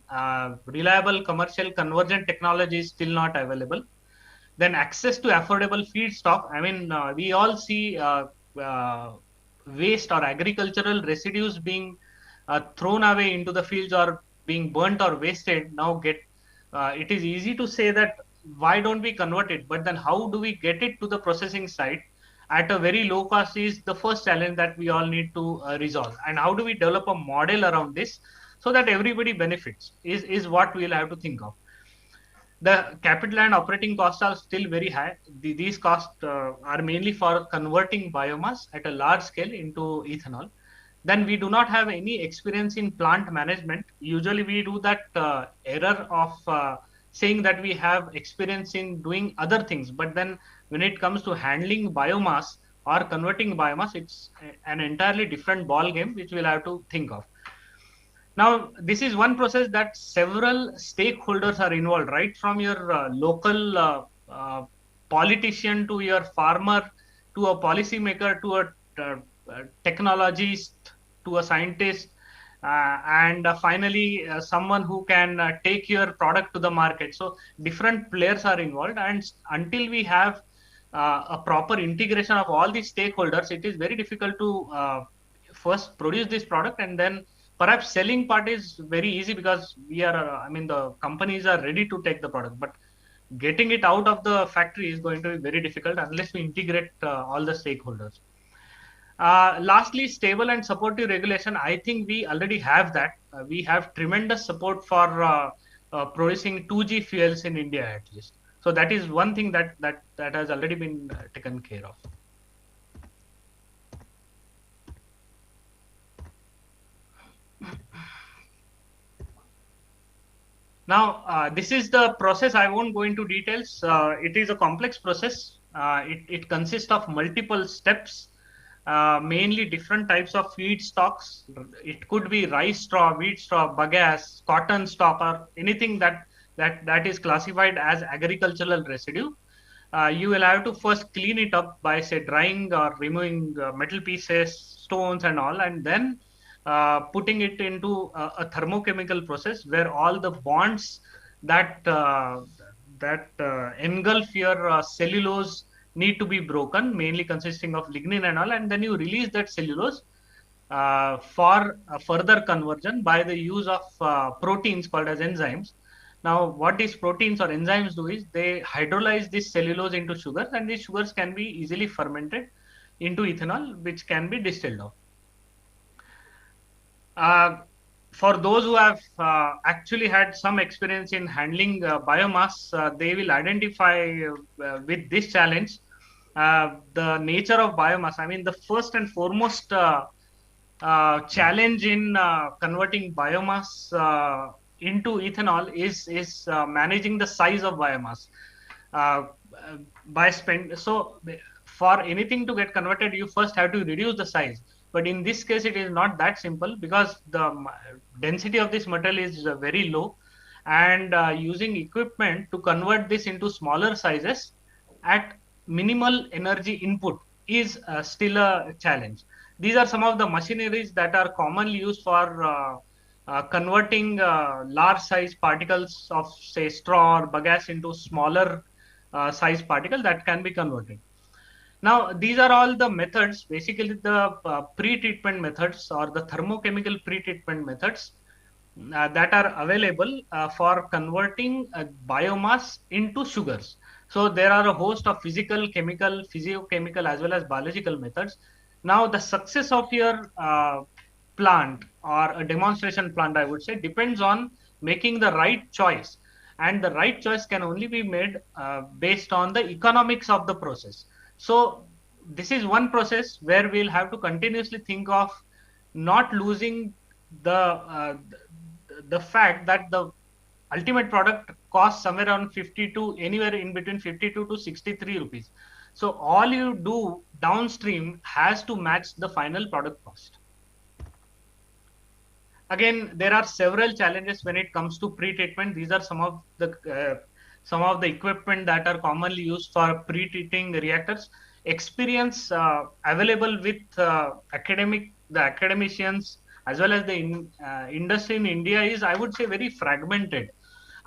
Reliable commercial convergent technology is still not available. Then access to affordable feedstock. I mean, we all see waste or agricultural residues being thrown away into the fields or being burnt or wasted. Now it is easy to say that why don't we convert it? But then how do we get it to the processing site at a very low cost is the first challenge that we all need to resolve. And how do we develop a model around this so that everybody benefits is what we'll have to think of. The capital and operating costs are still very high. These costs are mainly for converting biomass at a large scale into ethanol. Then we do not have any experience in plant management. Usually we do that error of saying that we have experience in doing other things, but then when it comes to handling biomass or converting biomass, it's an entirely different ball game which we'll have to think of. Now, this is one process that several stakeholders are involved, right from your local politician to your farmer to a policymaker to a technologist to a scientist, and finally someone who can take your product to the market. So different players are involved, and until we have a proper integration of all these stakeholders, it is very difficult to first produce this product, and then perhaps selling part is very easy because we are, the companies are ready to take the product, but getting it out of the factory is going to be very difficult unless we integrate all the stakeholders. Lastly, stable and supportive regulation. I think we already have that. We have tremendous support for producing 2G fuels in India at least. So that is one thing that has already been taken care of. Now, this is the process. I won't go into details. It is a complex process. It consists of multiple steps, mainly different types of feedstocks. It could be rice straw, wheat straw, bagasse, cotton stalk, or anything that is classified as agricultural residue. You will have to first clean it up by, say, drying or removing metal pieces, stones, and all, and then putting it into a thermochemical process where all the bonds that engulf your cellulose need to be broken, mainly consisting of lignin and all, and then you release that cellulose for further conversion by the use of proteins called as enzymes. Now, what these proteins or enzymes do is they hydrolyze this cellulose into sugars, and these sugars can be easily fermented into ethanol, which can be distilled off. For those who have actually had some experience in handling biomass, they will identify with this challenge. The nature of biomass, the first and foremost challenge in converting biomass into ethanol is managing the size of biomass. So for anything to get converted, you first have to reduce the size. But in this case, it is not that simple because the density of this material is very low, and using equipment to convert this into smaller sizes at minimal energy input is still a challenge. These are some of the machineries that are commonly used for converting large size particles of, say, straw or bagasse into smaller size particles that can be converted. Now, these are all the methods, basically the pre-treatment methods or the thermochemical pre-treatment methods that are available for converting biomass into sugars. So there are a host of physical, chemical, physiochemical, as well as biological methods. Now, the success of your plant or a demonstration plant, I would say, depends on making the right choice. And the right choice can only be made based on the economics of the process. So this is one process where we'll have to continuously think of not losing the fact that the ultimate product costs somewhere around 52, anywhere in between 52 to 63 rupees. So all you do downstream has to match the final product cost. Again, there are several challenges when it comes to pre-treatment. These are some of the equipment that are commonly used for pre-treating reactors. Experience available with the academicians as well as the industry in India is, I would say, very fragmented.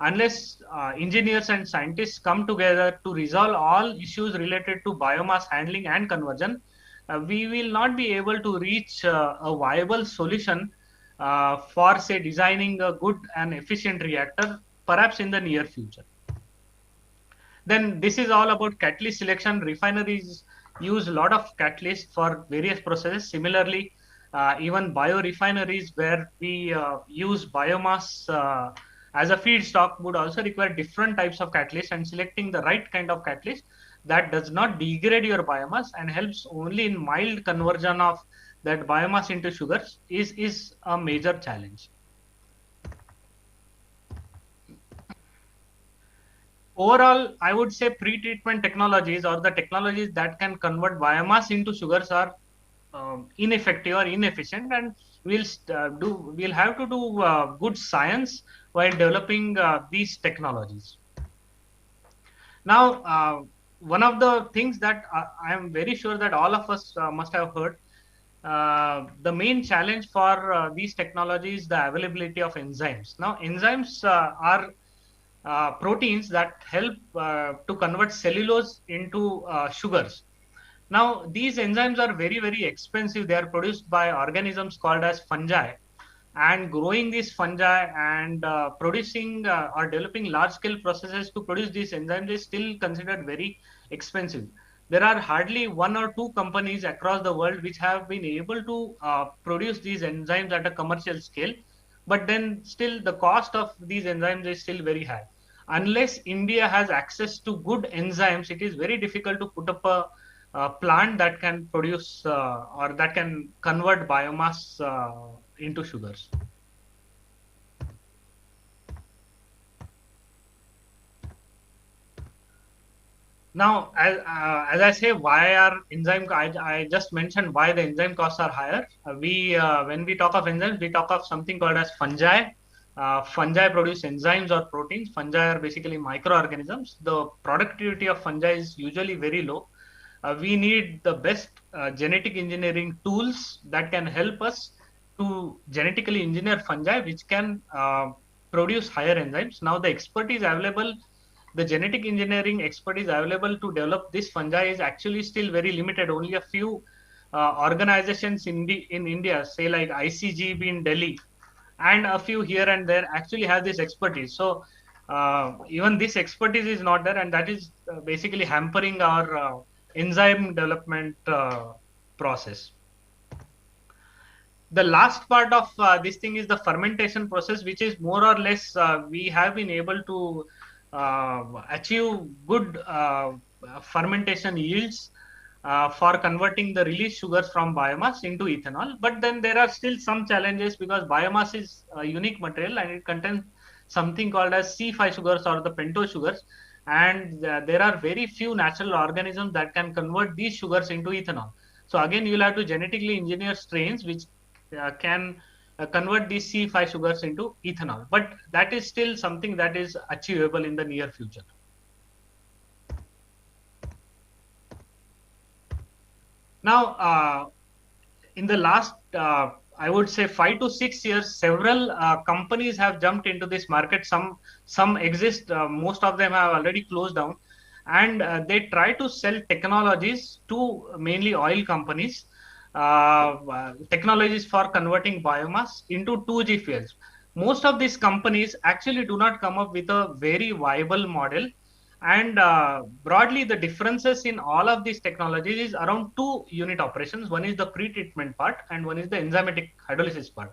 Unless engineers and scientists come together to resolve all issues related to biomass handling and conversion, we will not be able to reach a viable solution for, say, designing a good and efficient reactor, perhaps in the near future. Then this is all about catalyst selection. Refineries use a lot of catalysts for various processes. Similarly, even biorefineries where we use biomass as a feedstock would also require different types of catalyst, and selecting the right kind of catalyst that does not degrade your biomass and helps only in mild conversion of that biomass into sugars is a major challenge. Overall, I would say pre-treatment technologies or the technologies that can convert biomass into sugars are ineffective or inefficient, and we'll have to do good science while developing these technologies. Now, one of the things that I am very sure that all of us must have heard, the main challenge for these technologies, the availability of enzymes. Now, enzymes are proteins that help to convert cellulose into sugars. Now, these enzymes are very, very expensive. They are produced by organisms called as fungi. And growing these fungi and producing or developing large-scale processes to produce these enzymes is still considered very expensive. There are hardly 1 or 2 companies across the world which have been able to produce these enzymes at a commercial scale. But then still the cost of these enzymes is still very high. Unless India has access to good enzymes, it is very difficult to put up a plant that can produce or that can convert biomass into sugars. Now, as I say, why are enzyme? I just mentioned why the enzyme costs are higher. When we talk of enzymes, we talk of something called as fungi. Fungi produce enzymes or proteins. Fungi are basically microorganisms. The productivity of fungi is usually very low. We need the best genetic engineering tools that can help us to genetically engineer fungi, which can produce higher enzymes. Now, the expertise available, the genetic engineering expertise available to develop this fungi is actually still very limited. Only a few organizations in India, say like ICGB in Delhi, and a few here and there actually have this expertise. So even this expertise is not there, and that is basically hampering our enzyme development process. The last part of this thing is the fermentation process, which is more or less we have been able to achieve good fermentation yields for converting the released sugars from biomass into ethanol. But then there are still some challenges because biomass is a unique material and it contains something called as C5 sugars or the pentose sugars. And there are very few natural organisms that can convert these sugars into ethanol. So again, you'll have to genetically engineer strains which can convert these C5 sugars into ethanol. But that is still something that is achievable in the near future. Now, in the last, I would say 5 to 6 years, several companies have jumped into this market. Some exist, most of them have already closed down, and they try to sell technologies to mainly oil companies, technologies for converting biomass into 2G fuels. Most of these companies actually do not come up with a very viable model. And broadly, the differences in all of these technologies is around 2 unit operations. One is the pre-treatment part, and one is the enzymatic hydrolysis part.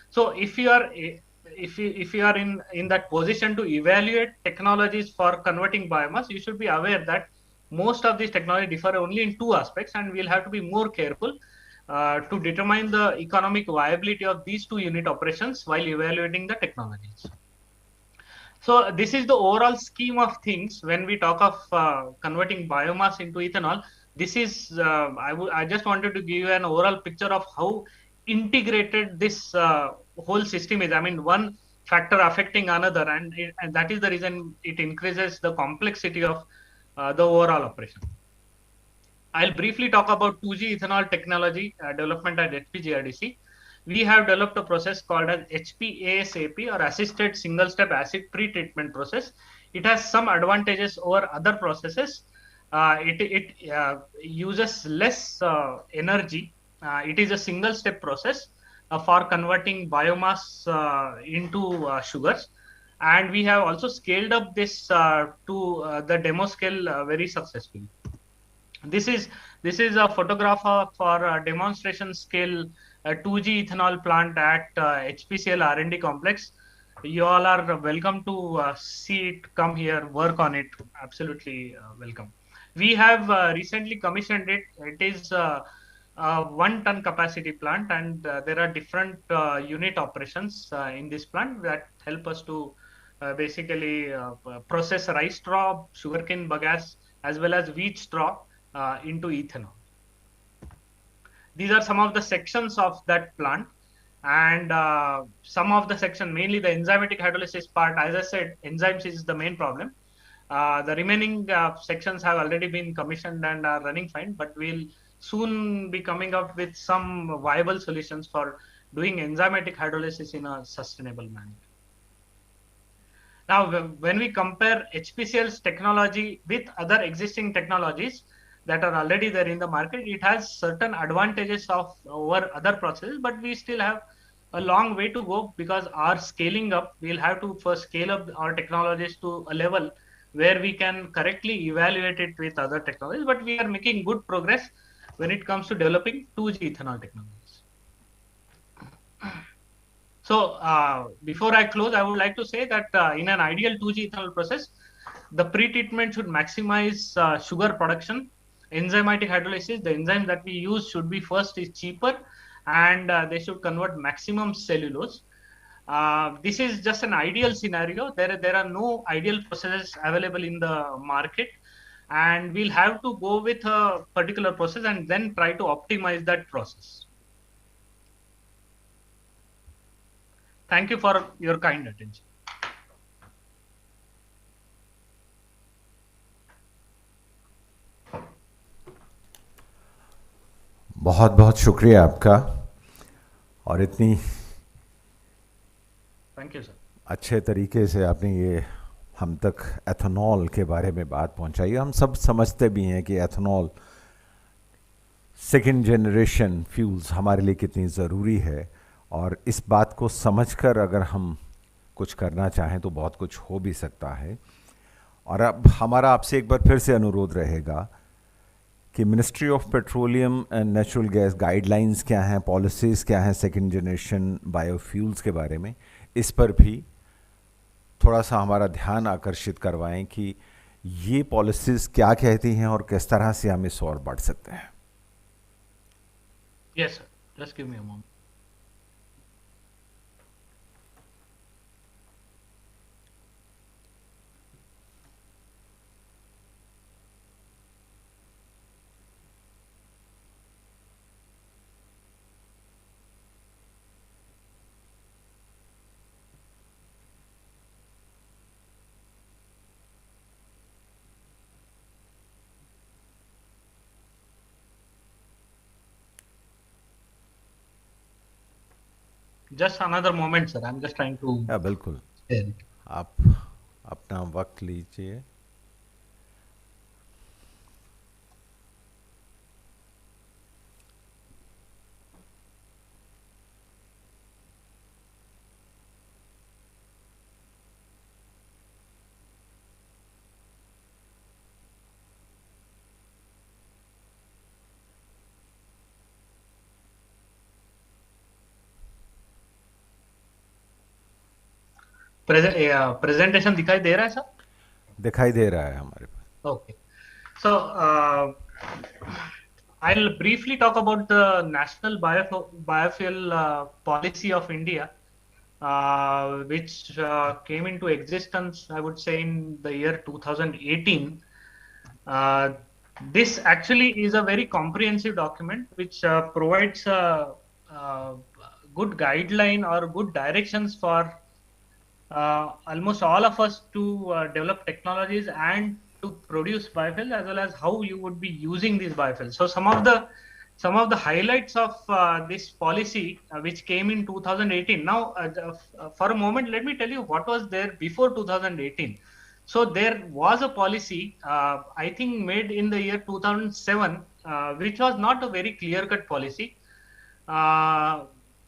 So, if you are in that position to evaluate technologies for converting biomass, you should be aware that most of these technologies differ only in 2 aspects, and we'll have to be more careful to determine the economic viability of these 2 unit operations while evaluating the technologies. So this is the overall scheme of things when we talk of converting biomass into ethanol. This is, I just wanted to give you an overall picture of how integrated this whole system is. I mean, one factor affecting another, and that is the reason it increases the complexity of the overall operation. I'll briefly talk about 2G ethanol technology development at HPGRDC. We have developed a process called as HPASAP or Assisted Single Step Acid Pre-Treatment Process. It has some advantages over other processes. It uses less energy. It is a single step process for converting biomass into sugars. And we have also scaled up this to the demo scale very successfully. This is a photograph for a demonstration scale 2G ethanol plant at HPCL R&D complex. You all are welcome to see it, come here, work on it. Absolutely welcome. We have recently commissioned it. It is a 1 ton capacity plant, and there are different unit operations in this plant that help us to basically process rice straw, sugarcane bagasse, as well as wheat straw into ethanol. These are some of the sections of that plant, and some of the section, mainly the enzymatic hydrolysis part. As I said, enzymes is the main problem. The remaining sections have already been commissioned and are running fine, but we'll soon be coming up with some viable solutions for doing enzymatic hydrolysis in a sustainable manner. Now, when we compare HPCL's technology with other existing technologies that are already there in the market, it has certain advantages of over other processes, but we still have a long way to go, because our scaling up, we'll have to first scale up our technologies to a level where we can correctly evaluate it with other technologies. But we are making good progress when it comes to developing 2G ethanol technologies. So before I close, I would like to say that in an ideal 2G ethanol process, the pre-treatment should maximize sugar production. Enzymatic hydrolysis, the enzyme that we use should be first is cheaper, and they should convert maximum cellulose. This is just an ideal scenario. There are no ideal processes available in the market, and we'll have to go with a particular process and then try to optimize that process. Thank you for your kind attention. बहुत बहुत शुक्रिया आपका, और इतनी thank you sir, अच्छे तरीके से आपने ये हम तक एथेनॉल के बारे में बात पहुंचाई। हम सब समझते भी हैं कि एथेनॉल सेकेंड जनरेशन फ्यूल्स हमारे लिए कितनी ज़रूरी है, और इस बात को समझकर अगर हम कुछ करना चाहें तो बहुत कुछ हो भी सकता है। और अब हमारा आपसे एक बार फिर से अनुरोध रहेगा कि ministry of petroleum and natural gas guidelines क्या हैं, पॉलिसीज़ क्या हैं सेकेंड जनरेशन बायोफ्यूल्स के बारे में, इस पर भी थोड़ा सा हमारा ध्यान आकर्षित करवाएं कि ये पॉलिसीज़ क्या कहती हैं और किस तरह से हम इस और बढ़ सकते हैं। Yes sir, just give me a moment. Just another moment, sir. I'm just trying to. बिल्कुल, आप अपना वक्त लीजिए। प्रेजेंटेशन दिखाई दे रहा है सर? दिखाई दे रहा है हमारे पास। Okay. So I'll briefly talk about the national biofuel policy of India, which came into existence, I would say, in the year 2018. This actually is a very comprehensive document which provides a good guideline or good directions for almost all of us to develop technologies and to produce biofuels, as well as how you would be using these biofuels. So some of the highlights of this policy which came in 2018. Now, for a moment, let me tell you what was there before 2018. So there was a policy, I think, made in the year 2007, which was not a very clear-cut policy.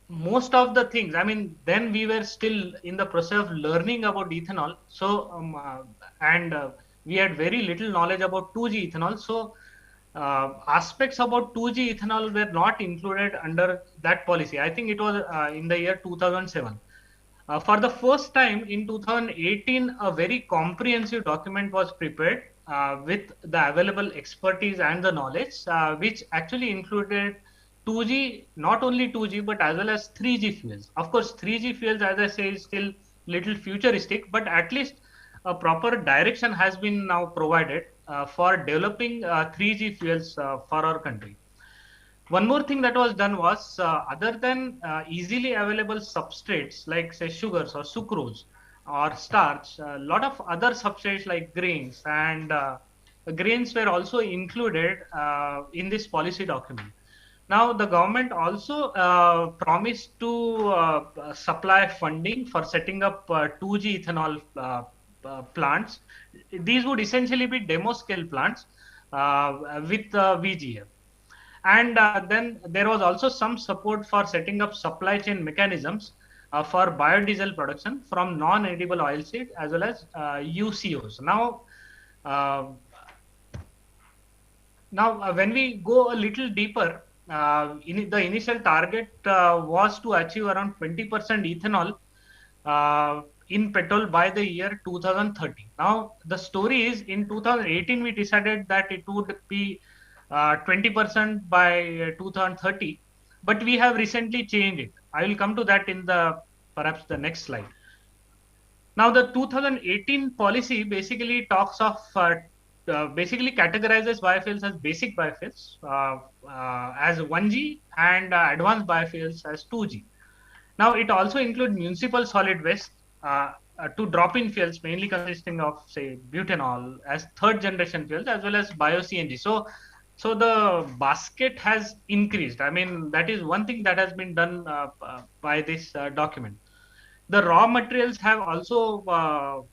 Most of the things, I mean, then we were still in the process of learning about ethanol. So, we had very little knowledge about 2G ethanol. So, aspects about 2G ethanol were not included under that policy. I think it was in the year 2007. For the first time in 2018, a very comprehensive document was prepared with the available expertise and the knowledge, which actually included 2G, not only 2G, but as well as 3G fuels. Of course, 3G fuels, as I say, is still little futuristic, but at least a proper direction has been now provided for developing 3G fuels for our country. One more thing that was done was other than easily available substrates like say sugars or sucrose or starch, a lot of other substrates like grains and grains were also included in this policy document. Now the government also promised to supply funding for setting up 2G ethanol plants. These would essentially be demo scale plants with VGF. And then there was also some support for setting up supply chain mechanisms for biodiesel production from non-edible oilseed as well as UCOs. Uh, when we go a little deeper, the initial target was to achieve around 20% ethanol in petrol by the year 2030. Now, the story is in 2018, we decided that it would be 20% by 2030, but we have recently changed it. I will come to that in perhaps the next slide. Now, the 2018 policy basically talks of basically categorizes biofuels as basic biofuels as 1G and advanced biofuels as 2G. Now, it also includes municipal solid waste to drop-in fuels, mainly consisting of, say, butanol as third generation fuels, as well as bio-CNG. So the basket has increased. I mean, that is one thing that has been done by this document. The raw materials have also,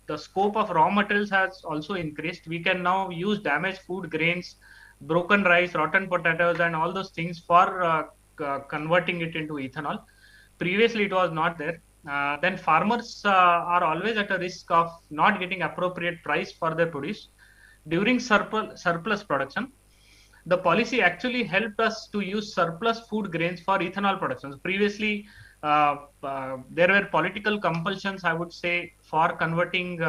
the scope of raw materials has also increased. We can now use damaged food grains, broken rice, rotten potatoes, and all those things for converting it into ethanol. Previously, it was not there. Then farmers are always at a risk of not getting appropriate price for their produce. During surplus production, the policy actually helped us to use surplus food grains for ethanol production. Previously, there were political compulsions, I would say, for converting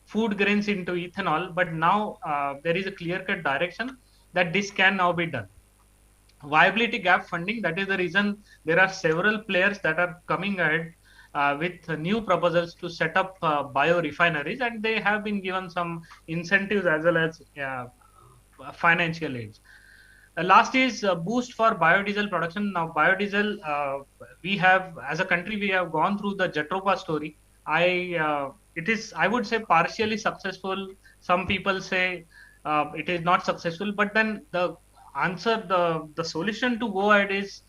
food grains into ethanol, but now there is a clear-cut direction that this can now be done. Viability gap funding, that is the reason there are several players that are coming ahead with new proposals to set up bio refineries, and they have been given some incentives as well as financial aids. Last is boost for biodiesel production. Now, biodiesel, we have, as a country, we have gone through the Jatropha story. It is, I would say, partially successful. Some people say it is not successful, but then the answer, the solution to go ahead is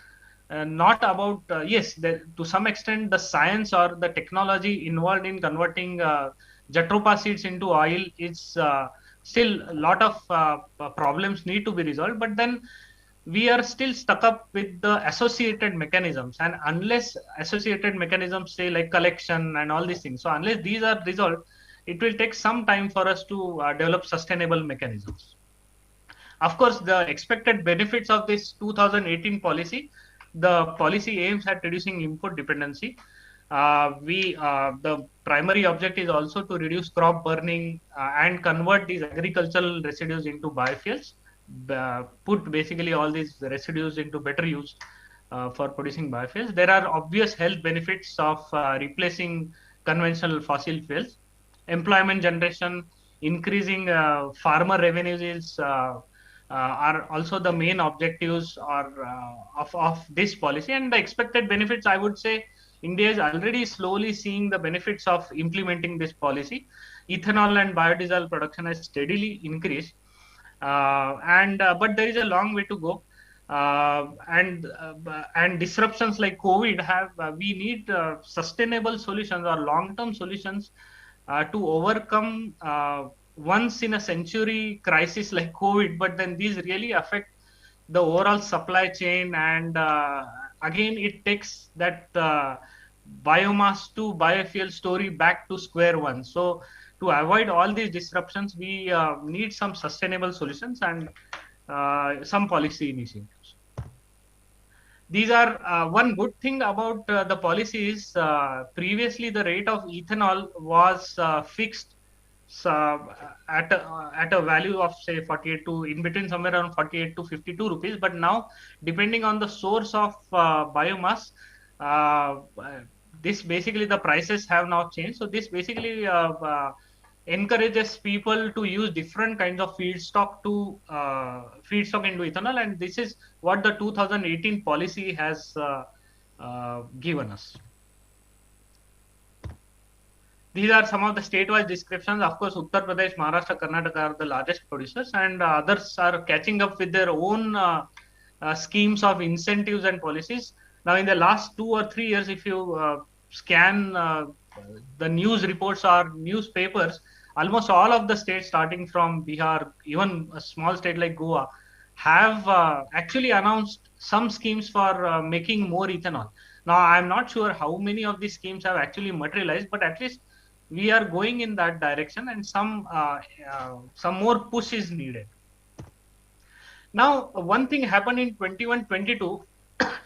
not about, yes, to some extent, the science or the technology involved in converting Jatropha seeds into oil is still a lot of problems need to be resolved, but then we are still stuck up with the associated mechanisms, and unless associated mechanisms, say like collection and all these things, so unless these are resolved, it will take some time for us to develop sustainable mechanisms. Of course, the expected benefits of this 2018 policy, the policy aims at reducing input dependency. The primary object is also to reduce crop burning and convert these agricultural residues into biofuels, put basically all these residues into better use for producing biofuels. There are obvious health benefits of replacing conventional fossil fuels. Employment generation, increasing farmer revenues are also the main objectives of this policy. And the expected benefits, I would say, India is already slowly seeing the benefits of implementing this policy. Ethanol and biodiesel production has steadily increased, but there is a long way to go. And disruptions like COVID we need sustainable solutions or long-term solutions to overcome once in a century crisis like COVID, but then these really affect the overall supply chain, and again it takes that biomass to biofuel story back to square one. So to avoid all these disruptions, we need some sustainable solutions and some policy initiatives. these are one good thing about the policy is previously the rate of ethanol was fixed at a value of say 48 to in between somewhere around 48 to 52 rupees. But now, depending on the source of biomass, uh, uh, this basically the prices have now changed. So this basically encourages people to use different kinds of feedstock into ethanol, and this is what the 2018 policy has given us. These are some of the state-wise descriptions. Of course, Uttar Pradesh, Maharashtra, Karnataka are the largest producers, and others are catching up with their own schemes of incentives and policies. Now, in the last 2 or 3 years, if you scan the news reports or newspapers, almost all of the states, starting from Bihar, even a small state like Goa, have actually announced some schemes for making more ethanol. Now, I'm not sure how many of these schemes have actually materialized, but at least we are going in that direction, and some more push is needed. Now, one thing happened in 21-22.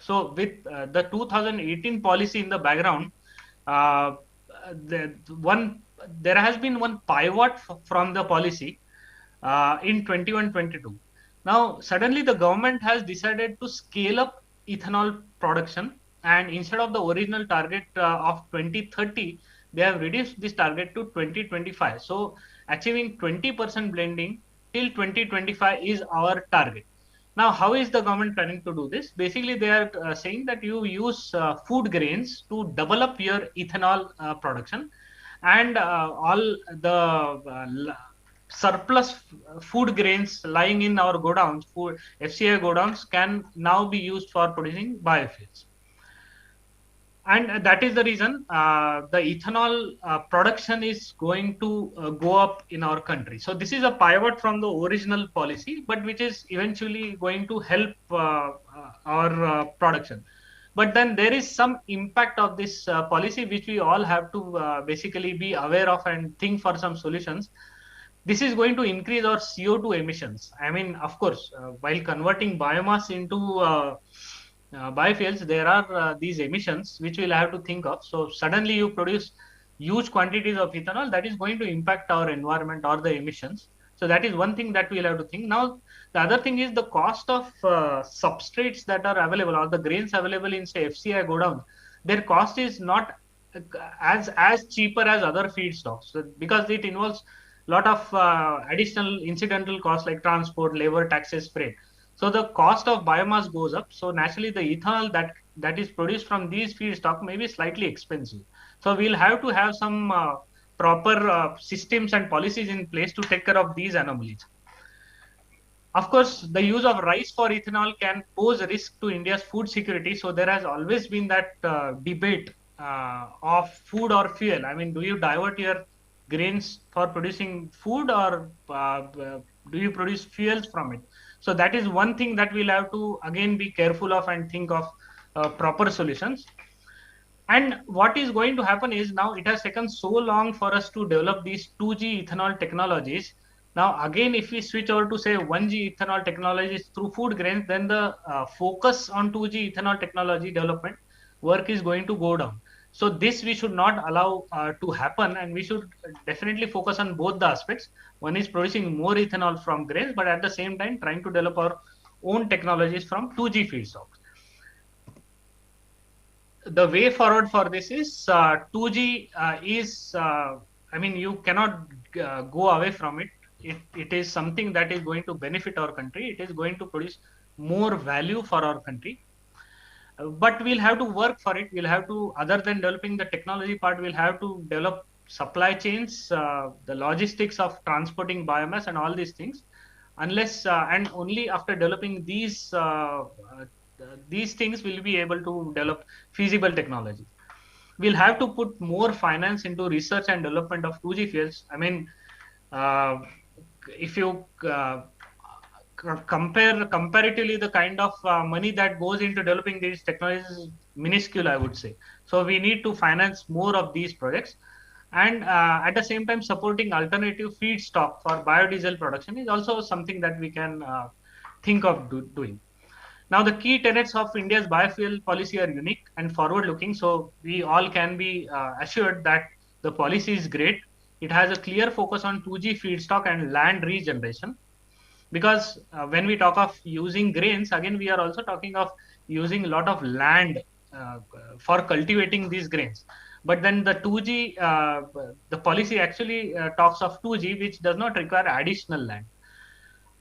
So with the 2018 policy in the background, there has been one pivot from the policy in 21-22. Now, suddenly the government has decided to scale up ethanol production, and instead of the original target of 2030, they have reduced this target to 2025. So achieving 20% blending till 2025 is our target. Now, how is the government planning to do this? Basically, they are saying that you use food grains to develop your ethanol production, and all the surplus food grains lying in our godowns, FCI godowns, can now be used for producing biofuels. And that is the reason the ethanol production is going to go up in our country. So this is a pivot from the original policy, but which is eventually going to help our production. But then there is some impact of this policy, which we all have to basically be aware of and think for some solutions. This is going to increase our CO2 emissions. I mean, of course, while converting biomass into biofuels, there are these emissions which we'll have to think of. So suddenly you produce huge quantities of ethanol, that is going to impact our environment or the emissions. So that is one thing that we'll have to think. Now, the other thing is the cost of substrates that are available, or the grains available in say FCI godown. Their cost is not as cheaper as other feedstocks, so because it involves a lot of additional incidental costs like transport, labor, taxes, freight. So the cost of biomass goes up. So naturally, the ethanol that is produced from these feedstock may be slightly expensive. So we'll have to have some proper systems and policies in place to take care of these anomalies. Of course, the use of rice for ethanol can pose a risk to India's food security. So there has always been that debate of food or fuel. I mean, do you divert your grains for producing food, or do you produce fuels from it? So that is one thing that we'll have to again be careful of and think of proper solutions. And what is going to happen is, now it has taken so long for us to develop these 2G ethanol technologies. Now, again, if we switch over to say 1G ethanol technologies through food grains, then the focus on 2G ethanol technology development work is going to go down. So this we should not allow to happen, and we should definitely focus on both the aspects. One is producing more ethanol from grains, but at the same time trying to develop our own technologies from 2G feedstocks. The way forward for this is 2G is, I mean, you cannot go away from it. It is something that is going to benefit our country. It is going to produce more value for our country. But we'll have to work for it. We'll have to, other than developing the technology part, we'll have to develop supply chains, the logistics of transporting biomass and all these things. Unless and only after developing these things will be able to develop feasible technology. We'll have to put more finance into research and development of 2G fuels. I mean, if you comparatively, the kind of money that goes into developing these technologies is minuscule, I would say. So we need to finance more of these projects, and at the same time supporting alternative feedstock for biodiesel production is also something that we can think of doing. Now, the key tenets of India's biofuel policy are unique and forward-looking, so we all can be assured that the policy is great. It has a clear focus on 2G feedstock and land regeneration, because when we talk of using grains, again, we are also talking of using a lot of land for cultivating these grains. But then the 2G, the policy actually talks of 2G, which does not require additional land.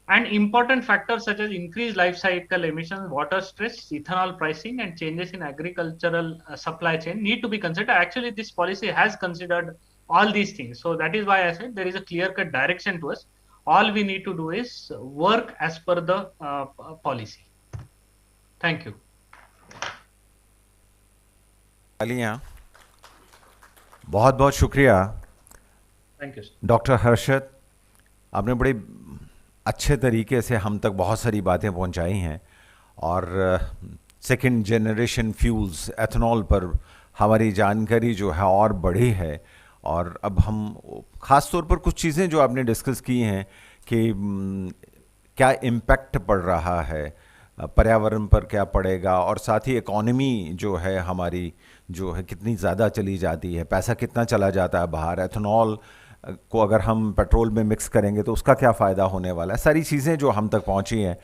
And important factors such as increased life cycle emissions, water stress, ethanol pricing, and changes in agricultural supply chain need to be considered. Actually, this policy has considered all these things. So that is why I said there is a clear-cut direction to us. All we need to do is work as per the policy. Thank you. तालियां, बहुत बहुत शुक्रिया Thank you, sir. Doctor Harshad, आपने बड़े अच्छे तरीके से हम तक बहुत सारी बातें पहुंचाई हैं और सेकंड जनरेशन फ्यूल्स एथनॉल पर हमारी जानकारी जो है और बढ़ी है। और अब हम ख़ास तौर पर कुछ चीज़ें जो आपने डिस्कस की हैं कि क्या इम्पैक्ट पड़ रहा है, पर्यावरण पर क्या पड़ेगा, और साथ ही इकॉनमी जो है हमारी जो है कितनी ज़्यादा चली जाती है, पैसा कितना चला जाता है बाहर, एथनॉल को अगर हम पेट्रोल में मिक्स करेंगे तो उसका क्या फ़ायदा होने वाला है, सारी चीज़ें जो हम तक पहुंची हैं,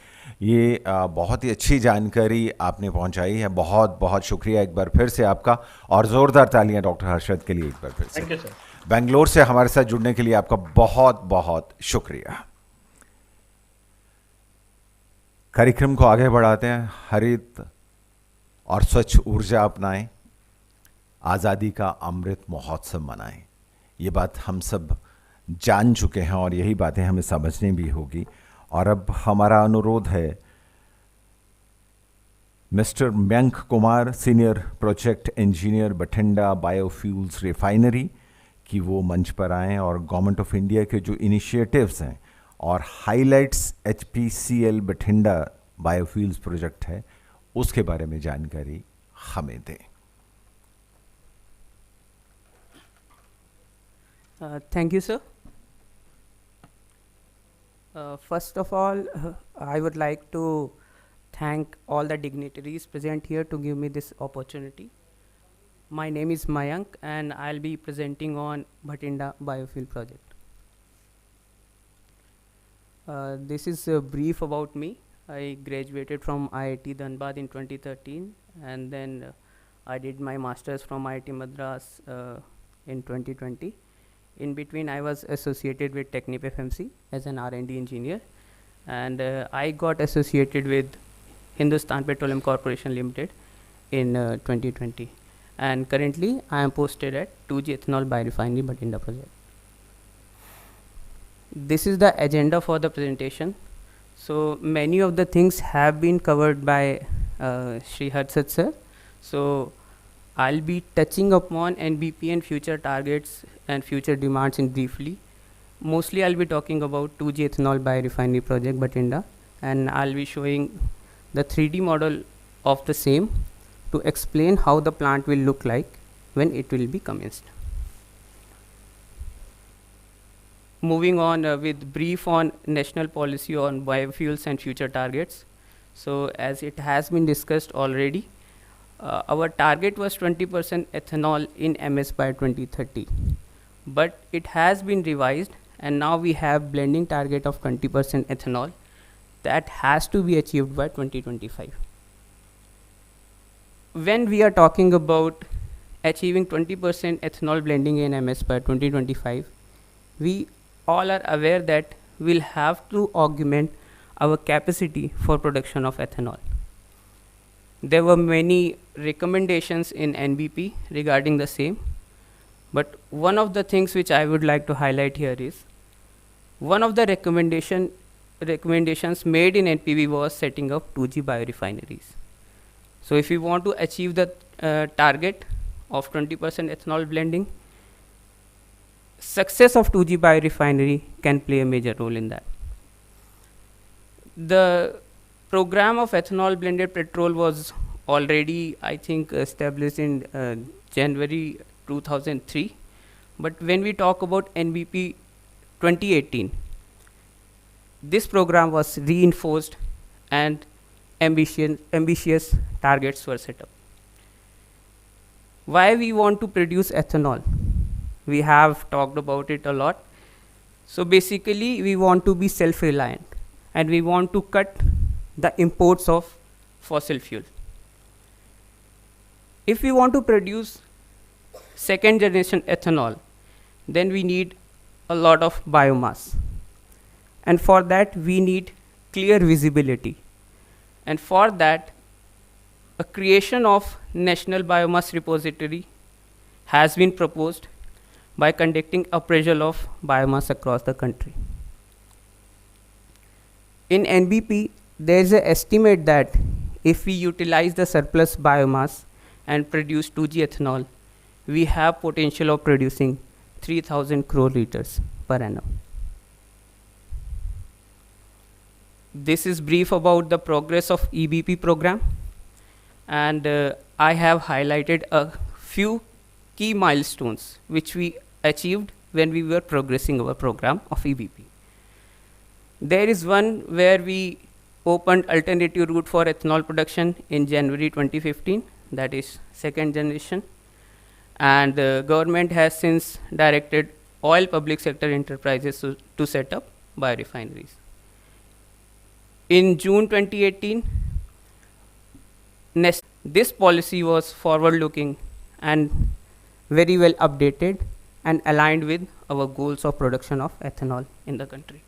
ये बहुत ही अच्छी जानकारी आपने पहुंचाई है। बहुत बहुत शुक्रिया एक बार फिर से आपका, और ज़ोरदार तालियां डॉक्टर हर्षद के लिए एक बार फिर से। Thank you, sir. बेंगलोर से हमारे साथ जुड़ने के लिए आपका बहुत बहुत शुक्रिया। कार्यक्रम को आगे बढ़ाते हैं। हरित और स्वच्छ ऊर्जा अपनाएं, आज़ादी का अमृत महोत्सव मनाएं। ये बात हम सब जान चुके हैं और यही बातें हमें समझनी भी होगी। और अब हमारा अनुरोध है mister Mayank Kumar, senior project engineer Bathinda biofuels refinery, कि वो मंच पर आएँ और गवर्नमेंट ऑफ इंडिया के जो इनिशिएटिव्स हैं और highlights HPCL Bathinda biofuels project है उसके बारे में जानकारी हमें दें। Thank you, sir. First of all, I would like to thank all the dignitaries present here to give me this opportunity. My name is Mayank and I'll be presenting on Bhatinda Biofuel project. This is a brief about me. I graduated from IIT Dhanbad in 2013 and then I did my masters from IIT Madras in 2020. In between, I was associated with Technip FMC as an R&D engineer, and I got associated with Hindustan Petroleum Corporation Limited in 2020. And currently, I am posted at 2G Ethanol Biorefinery Bhatinda project. This is the agenda for the presentation. So many of the things have been covered by Shri Harshad sir. So I'll be touching upon NBP and future targets and future demands in briefly. Mostly I'll be talking about 2G Ethanol Biorefinery project Bhatinda, and I'll be showing the 3D model of the same to explain how the plant will look like when it will be commenced. Moving on with brief on national policy on biofuels and future targets. So as it has been discussed already, our target was 20% ethanol in MS by 2030, but it has been revised and now we have blending target of 20% ethanol that has to be achieved by 2025. When we are talking about achieving 20% ethanol blending in MS by 2025, we all are aware that we'll have to augment our capacity for production of ethanol. There were many recommendations in NBP regarding the same, but one of the things which I would like to highlight here is one of the recommendations made in NPB was setting up 2G biorefineries. So if we want to achieve the target of 20% ethanol blending, success of 2G biorefinery can play a major role in that. The program of ethanol blended petrol was already, I think, established in January 2003. But when we talk about NBP 2018, this program was reinforced and ambitious targets were set up. Why we want to produce ethanol? We have talked about it a lot. So basically, we want to be self-reliant and we want to cut the imports of fossil fuel. If we want to produce second generation ethanol, then we need a lot of biomass. And for that, we need clear visibility. And for that, a creation of National Biomass Repository has been proposed by conducting appraisal of biomass across the country. In NBP, there is an estimate that if we utilize the surplus biomass and produce 2G ethanol, we have potential of producing 3,000 crore liters per annum. This is brief about the progress of EBP program, and I have highlighted a few key milestones which we achieved when we were progressing our program of EBP. There is one where we opened alternative route for ethanol production in January 2015, that is second generation, and the government has since directed all public sector enterprises to set up biorefineries. In June 2018, this policy was forward-looking and very well updated and aligned with our goals of production of ethanol in the country.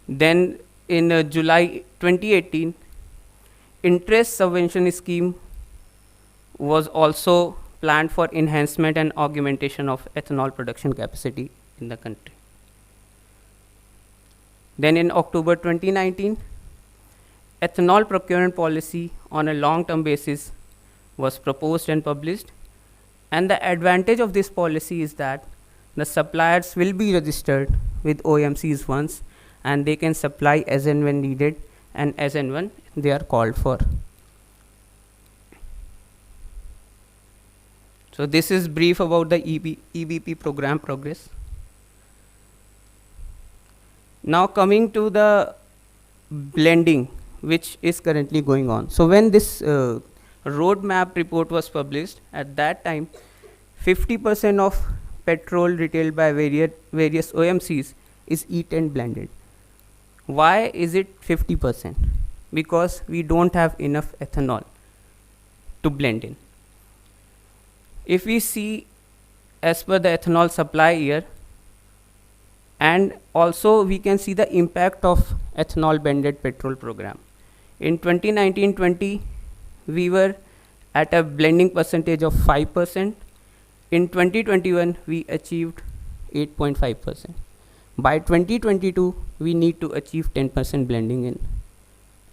Then in July 2018, interest subvention scheme was also planned for enhancement and augmentation of ethanol production capacity in the country. Then in October 2019, ethanol procurement policy on a long-term basis was proposed and published. And the advantage of this policy is that the suppliers will be registered with OMCs once, and they can supply as and when needed and as and when they are called for. So this is brief about the EBP program progress. Now coming to the blending, which is currently going on. So when this roadmap report was published, at that time 50% of petrol retailed by various OMCs is E10 blended. Why is it 50%? Because we don't have enough ethanol to blend in. If we see as per the ethanol supply year, and also we can see the impact of ethanol blended petrol program. In 2019-20, we were at a blending percentage of 5%. In 2021, we achieved 8.5%. By 2022, we need to achieve 10% blending in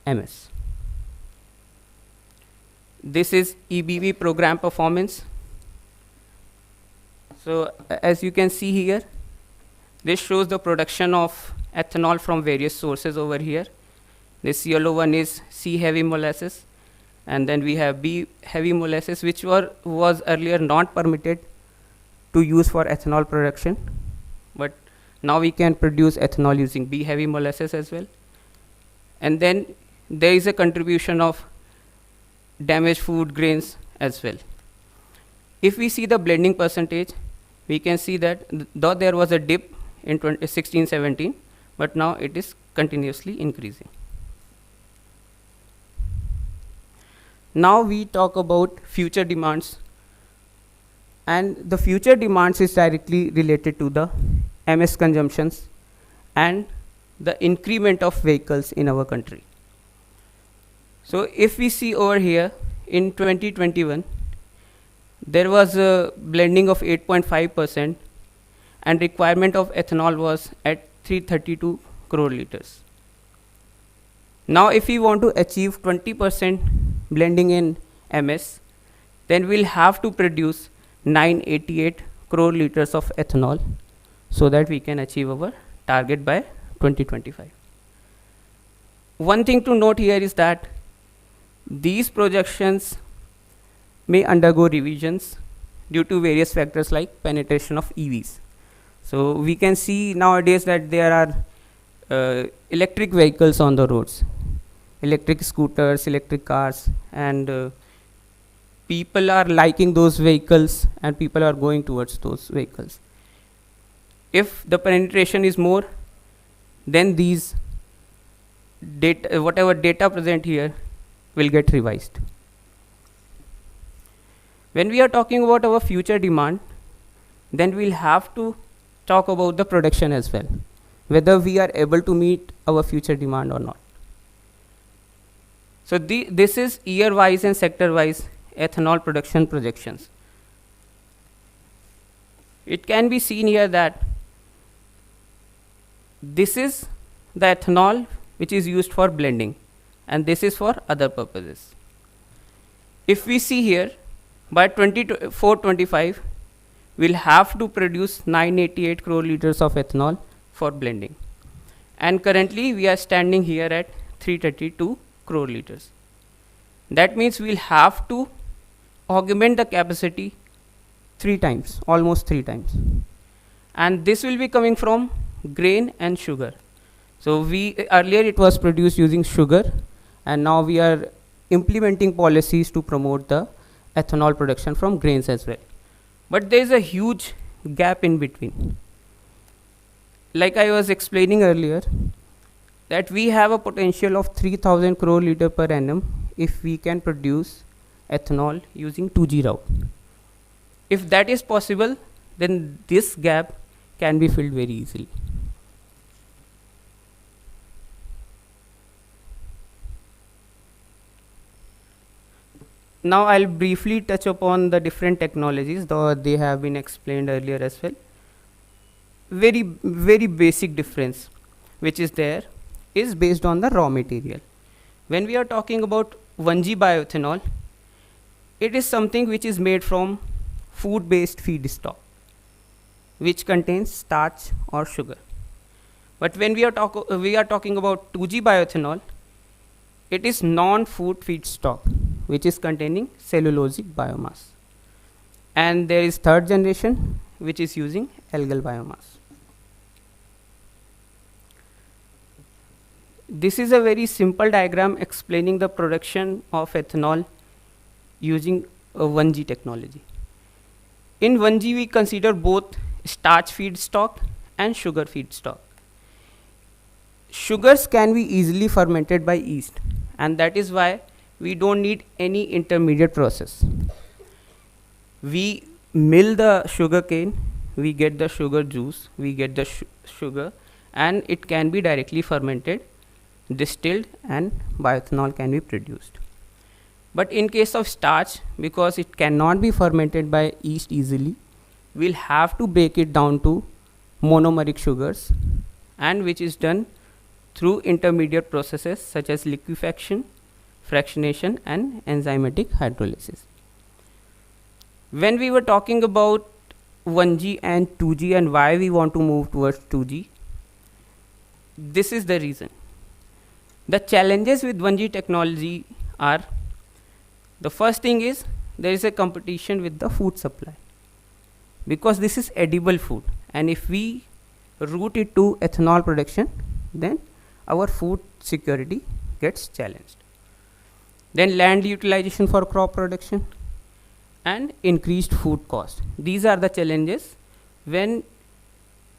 MS. This is EBP program performance. So as you can see here, this shows the production of ethanol from various sources over here. This yellow one is C heavy molasses, and then we have B heavy molasses, which was earlier not permitted to use for ethanol production, but now we can produce ethanol using B heavy molasses as well. And then there is a contribution of damaged food grains as well. If we see the blending percentage, we can see that though there was a dip in 2016-17, but now it is continuously increasing. Now we talk about future demands, and the future demands is directly related to the MS consumptions and the increment of vehicles in our country. So if we see over here in 2021, there was a blending of 8.5%, and requirement of ethanol was at 332 crore liters. Now if we want to achieve 20% blending in MS, then we'll have to produce 988 crore liters of ethanol so that we can achieve our target by 2025. One thing to note here is that these projections may undergo revisions due to various factors like penetration of EVs. So we can see nowadays that there are electric vehicles on the roads. electric scooters, electric cars, and people are liking those vehicles and people are going towards those vehicles. If the penetration is more, then these data, whatever data present here, will get revised. When we are talking about our future demand, then we'll have to talk about the production as well, whether we are able to meet our future demand or not. So this is year-wise and sector-wise ethanol production projections. It can be seen here that this is the ethanol which is used for blending, and this is for other purposes. If we see here, by 24-25, we'll have to produce 988 crore liters of ethanol for blending. And currently we are standing here at 332 crore liters. That means we'll have to augment the capacity 3 times, almost 3 times. And this will be coming from grain and sugar. So earlier it was produced using sugar, and now we are implementing policies to promote the ethanol production from grains as well. But there is a huge gap in between. Like I was explaining earlier, that we have a potential of 3000 crore liter per annum if we can produce ethanol using 2G route. If that is possible, then this gap can be filled very easily. Now I'll briefly touch upon the different technologies, though they have been explained earlier as well. Very basic difference which is there is based on the raw material. When we are talking about 1G bioethanol, it is something which is made from food-based feedstock, which contains starch or sugar. But when we are talking about 2G bioethanol, it is non-food feedstock, which is containing cellulosic biomass. And there is third generation, which is using algal biomass. This is a very simple diagram explaining the production of ethanol using a 1G technology. In 1G, we consider both starch feedstock and sugar feedstock. Sugars can be easily fermented by yeast, and that is why we don't need any intermediate process. We mill the sugar cane, we get the sugar juice, we get the sugar, and it can be directly fermented, distilled, and bioethanol can be produced. But in case of starch, because it cannot be fermented by yeast easily, we'll have to break it down to monomeric sugars, and which is done through intermediate processes such as liquefaction, fractionation, and enzymatic hydrolysis. When we were talking about 1G and 2G and why we want to move towards 2G, this is the reason. The challenges with 1G technology are, the first thing is there is a competition with the food supply, because this is edible food, and if we route it to ethanol production, then our food security gets challenged. Then land utilization for crop production and increased food cost. These are the challenges when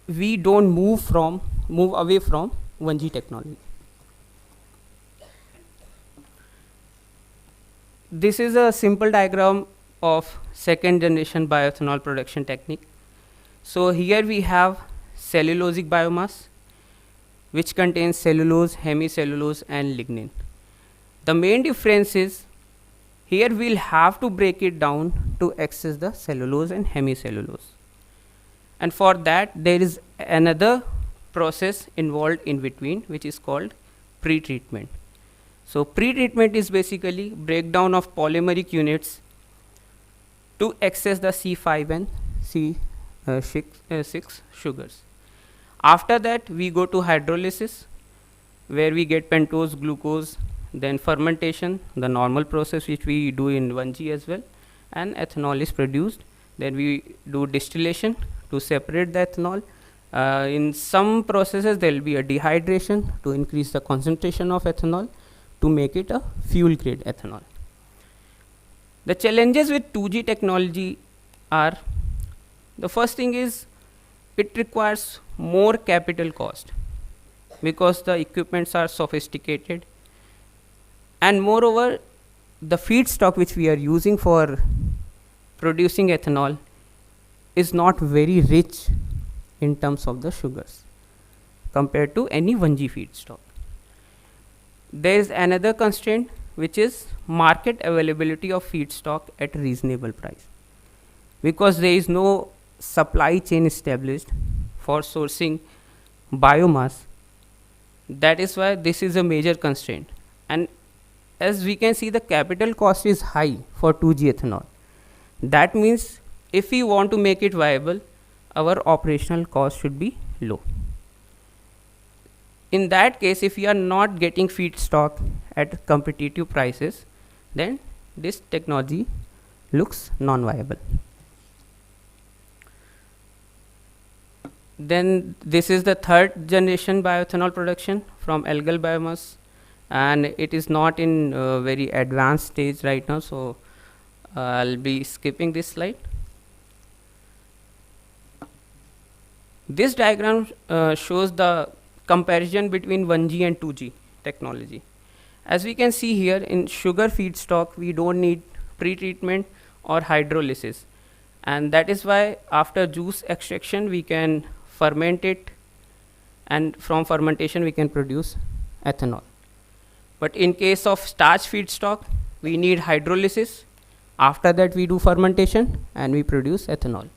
we don't move away from 1G technology. This is a simple diagram of second generation bioethanol production technique. So here we have cellulosic biomass, which contains cellulose, hemicellulose, and lignin. The main difference is here we'll have to break it down to access the cellulose and hemicellulose. And for that there is another process involved in between, which is called pre-treatment. So pre-treatment is basically breakdown of polymeric units to access the C5 and C6 sugars. After that we go to hydrolysis, where we get pentose, glucose, then fermentation, the normal process which we do in 1G as well, and ethanol is produced. Then we do distillation to separate the ethanol. In some processes there will be a dehydration to increase the concentration of ethanol to to make it a fuel grade ethanol. The challenges with 2G technology are, the first thing is it requires more capital cost because the equipments are sophisticated, and moreover the feedstock which we are using for producing ethanol is not very rich in terms of the sugars compared to any 1G feedstock. There is another constraint, which is market availability of feedstock at reasonable price, because there is no supply chain established for sourcing biomass. That is why this is a major constraint. And as we can see, the capital cost is high for 2G ethanol. That means if we want to make it viable, our operational cost should be low. In that case, if we are not getting feedstock at competitive prices, then this technology looks non-viable. Then this is the third generation bioethanol production from algal biomass, and it is not in very advanced stage right now, so I'll be skipping this slide. This diagram shows the comparison between 1G and 2G technology. As we can see here, in sugar feedstock we don't need pre-treatment or hydrolysis, and that is why after juice extraction we can ferment it, and from fermentation we can produce ethanol. But in case of starch feedstock, we need hydrolysis. After that we do fermentation and we produce ethanol.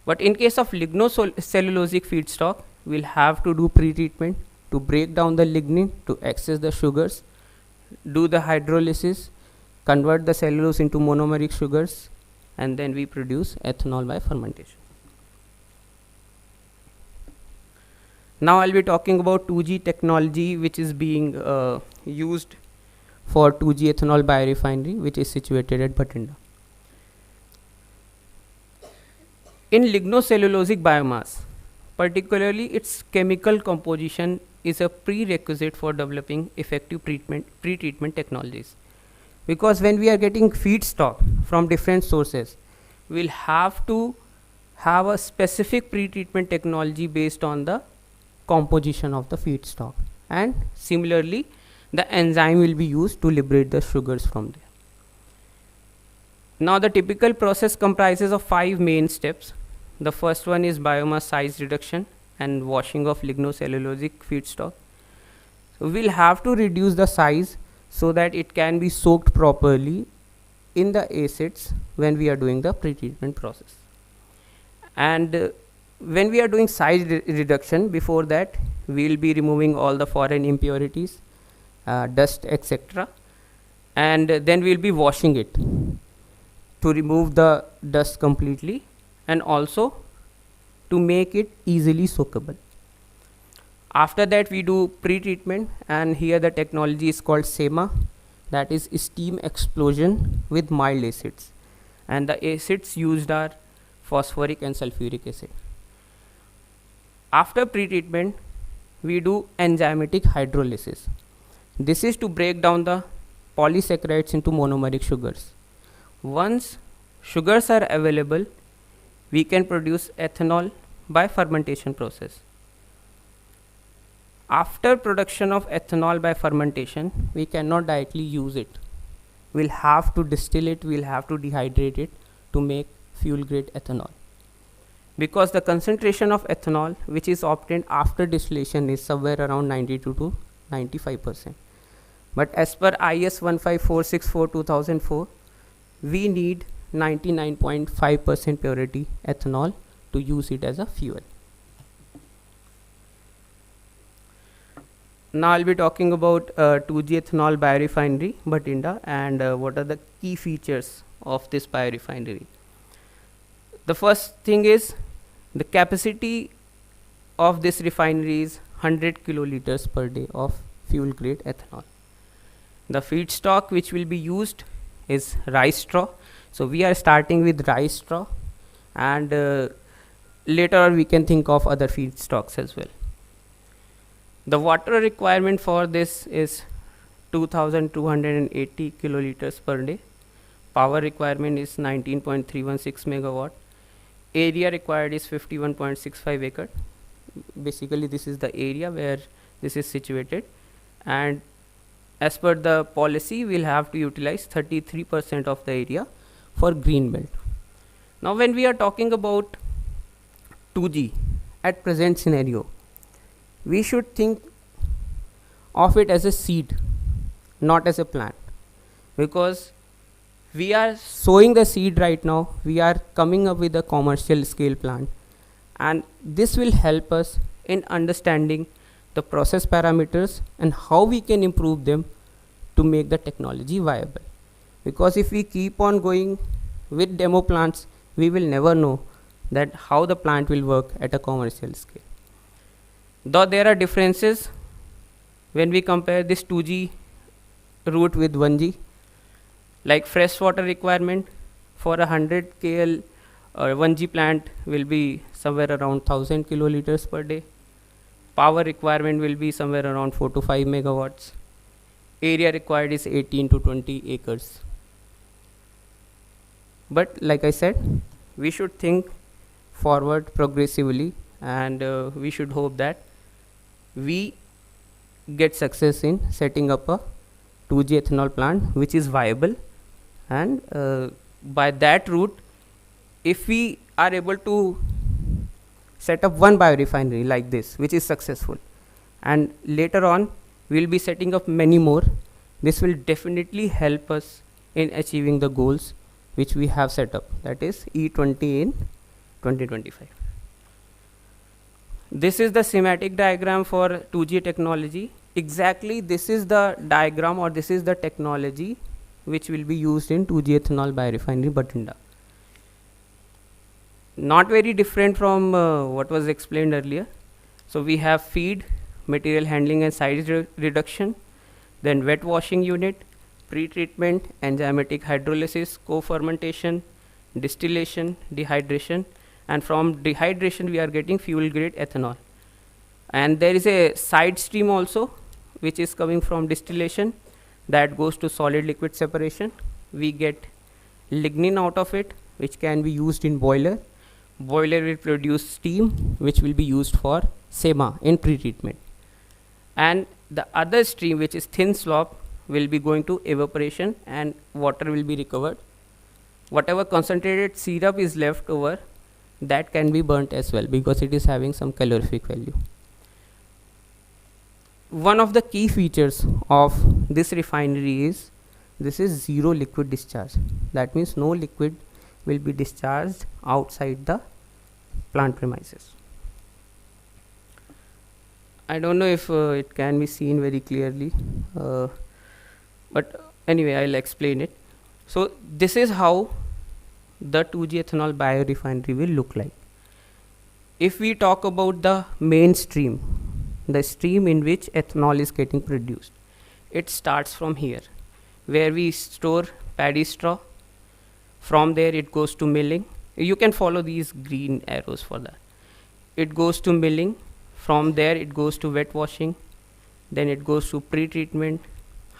But in case of lignocellulosic feedstock, we'll have to do pre-treatment to break down the lignin to access the sugars, do the hydrolysis, convert the cellulose into monomeric sugars, and then we produce ethanol by fermentation. Now I'll be talking about 2G technology, which is being used for 2G ethanol biorefinery, which is situated at Bhatinda. In lignocellulosic biomass, particularly its chemical composition is a prerequisite for developing effective pre-treatment technologies. Because when we are getting feedstock from different sources, we'll have to have a specific pre-treatment technology based on the composition of the feedstock, and similarly the enzyme will be used to liberate the sugars from there. Now the typical process comprises of 5 main steps. The first one is biomass size reduction and washing of lignocellulosic feedstock. So we'll have to reduce the size so that it can be soaked properly in the acids when we are doing the pre-treatment process. And when we are doing size reduction, before that we'll be removing all the foreign impurities, dust, etc., and then we'll be washing it to remove the dust completely and also to make it easily soakable. After that we do pre-treatment, and here the technology is called SEMA, that is steam explosion with mild acids, and the acids used are phosphoric and sulfuric acid. After pre-treatment we do enzymatic hydrolysis. This is to break down the polysaccharides into monomeric sugars. Once sugars are available, we can produce ethanol by fermentation process. After production of ethanol by fermentation, we cannot directly use it. We'll have to distill it, we'll have to dehydrate it to make fuel grade ethanol. Because the concentration of ethanol which is obtained after distillation is somewhere around 92 to 95%. But as per IS 15464/2004, we need 99.5% purity ethanol to use it as a fuel. Now I'll be talking about 2G ethanol biorefinery Bhatinda, and what are the key features of this biorefinery. The first thing is the capacity of this refinery is 100 kiloliters per day of fuel grade ethanol. The feedstock which will be used is rice straw. So we are starting with rice straw, and later we can think of other feedstocks as well. The water requirement for this is 2280 kiloliters per day. Power requirement is 19.316 megawatt. Area required is 51.65 acre. Basically this is the area where this is situated, and as per the policy we'll have to utilize 33% of the area for green belt. Now when we are talking about 2G at present scenario, we should think of it as a seed, not as a plant, because we are sowing the seed right now. We are coming up with a commercial scale plant, and this will help us in understanding the process parameters and how we can improve them to make the technology viable. Because if we keep on going with demo plants, we will never know that how the plant will work at a commercial scale. Though there are differences when we compare this 2G route with 1G, like freshwater requirement for a 100 KL 1G plant will be somewhere around 1000 kiloliters per day. Power requirement will be somewhere around 4 to 5 megawatts. Area required is 18 to 20 acres. But like I said, we should think forward progressively, and we should hope that we get success in setting up a 2G ethanol plant which is viable, and by that route, if we are able to set up one biorefinery like this which is successful, and later on we'll be setting up many more, this will definitely help us in achieving the goals which we have set up, that is E20 in 2025. This is the schematic diagram for 2G technology. Exactly this is the diagram, or this is the technology which will be used in 2G ethanol biorefinery Bathinda. Not very different from what was explained earlier. So we have feed, material handling and size reduction, then wet washing unit, pre-treatment, enzymatic hydrolysis, co-fermentation, distillation, dehydration, and from dehydration we are getting fuel grade ethanol. And there is a side stream also which is coming from distillation, that goes to solid liquid separation. We get lignin out of it, which can be used in boiler. Boiler will produce steam which will be used for SEMA in pre-treatment. And the other stream, which is thin slop, will be going to evaporation and water will be recovered. Whatever concentrated syrup is left over, that can be burnt as well because it is having some calorific value. One of the key features of this refinery is this is zero liquid discharge. That means no liquid will be discharged outside the plant premises. I don't know if it can be seen very clearly, but anyway I'll explain it. So this is how the 2G ethanol biorefinery will look like. If we talk about the main stream, the stream in which ethanol is getting produced, it starts from here where we store paddy straw. From there it goes to milling. You can follow these green arrows for that. It goes to milling. From there it goes to wet washing, then it goes to pre-treatment,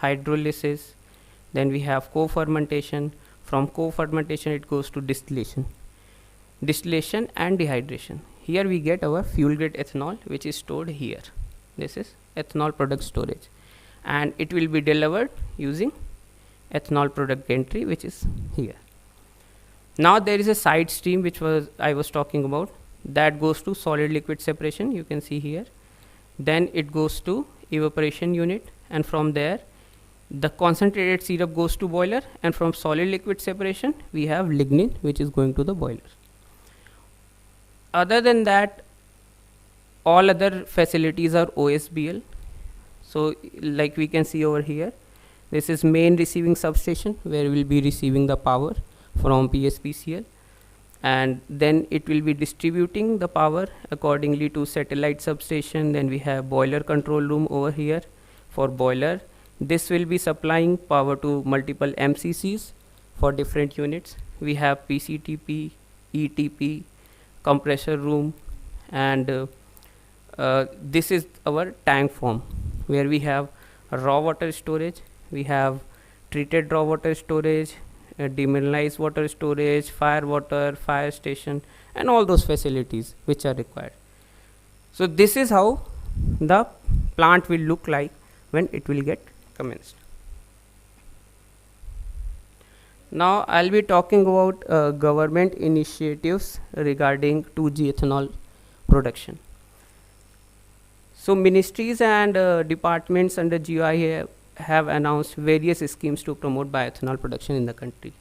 hydrolysis, then we have co-fermentation. From co-fermentation it goes to distillation and dehydration. Here we get our fuel grade ethanol which is stored here. This is ethanol product storage, and it will be delivered using ethanol product gantry which is here. Now there is a side stream which I was talking about, that goes to solid liquid separation, you can see here. Then it goes to evaporation unit, and from there the concentrated syrup goes to boiler, and from solid liquid separation we have lignin which is going to the boiler. Other than that, all other facilities are OSBL. So like we can see over here, this is main receiving substation where we will be receiving the power from PSPCL, and then it will be distributing the power accordingly to satellite substation. Then we have boiler control room over here for boiler. This will be supplying power to multiple MCCs for different units. We have PCTP, ETP, compressor room, and this is our tank farm where we have raw water storage, we have treated raw water storage, demineralized water storage, fire water, fire station, and all those facilities which are required. So this is how the plant will look like when it will get commenced. Now I'll be talking about government initiatives regarding 2G ethanol production. So ministries and departments under GI have announced various schemes to promote bioethanol production in the country.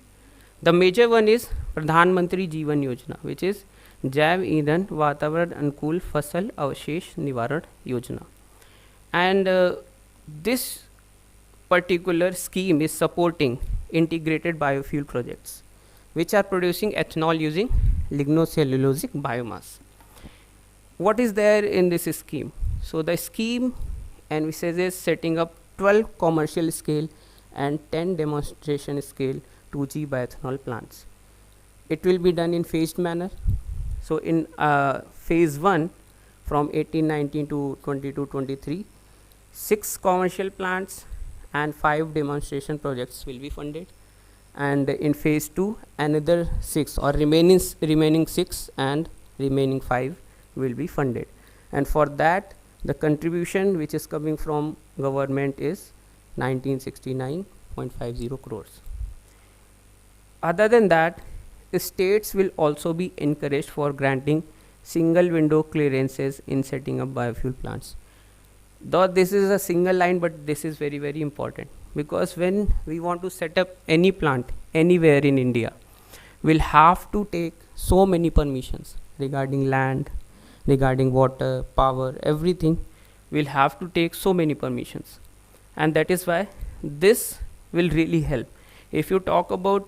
The major one is Pradhan Mantri Jeevan Yojana, which is जैव ईंधन वातावरण अनुकूल फसल अवशेष निवारण योजना. And this particular scheme is supporting integrated biofuel projects which are producing ethanol using lignocellulosic biomass. What is there in this scheme? So the scheme envisages setting up 12 commercial scale and 10 demonstration scale 2G bioethanol plants. It will be done in phased manner. So in phase 1 from 18-19 to 22-23, 6 commercial plants and 5 demonstration projects will be funded, and in phase 2 another 6 or remaining 6 and remaining 5 will be funded, and for that the contribution which is coming from government is 1969.50 crores. Other than that, the states will also be encouraged for granting single window clearances in setting up biofuel plants. Though this is a single line, but this is very, very important, because when we want to set up any plant anywhere in India, we'll have to take so many permissions regarding land, regarding water, power, everything. We'll have to take so many permissions, and that is why this will really help. If you talk about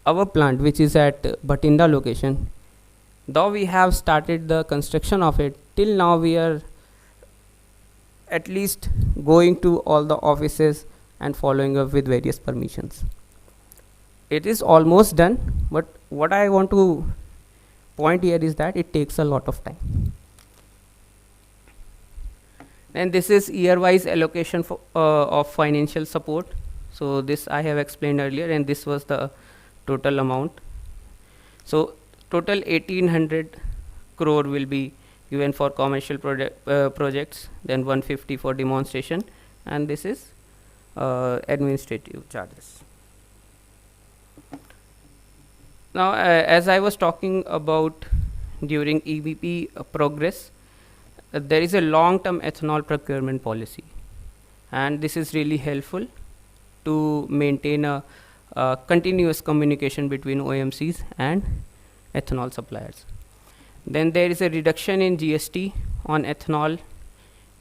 our plant which is at Bhatinda location, though we have started the construction of it, till now we are at least going to all the offices and following up with various permissions. It is almost done, but what I want to point here is that it takes a lot of time. And this is year-wise allocation for, of financial support. So this I have explained earlier, and this was the total amount. So total 1800 crore will be given for commercial projects, then 150 for demonstration, and this is administrative charges. Now as I was talking about during EBP progress, there is a long-term ethanol procurement policy, and this is really helpful to maintain a continuous communication between OMCs and ethanol suppliers. Then there is a reduction in GST on ethanol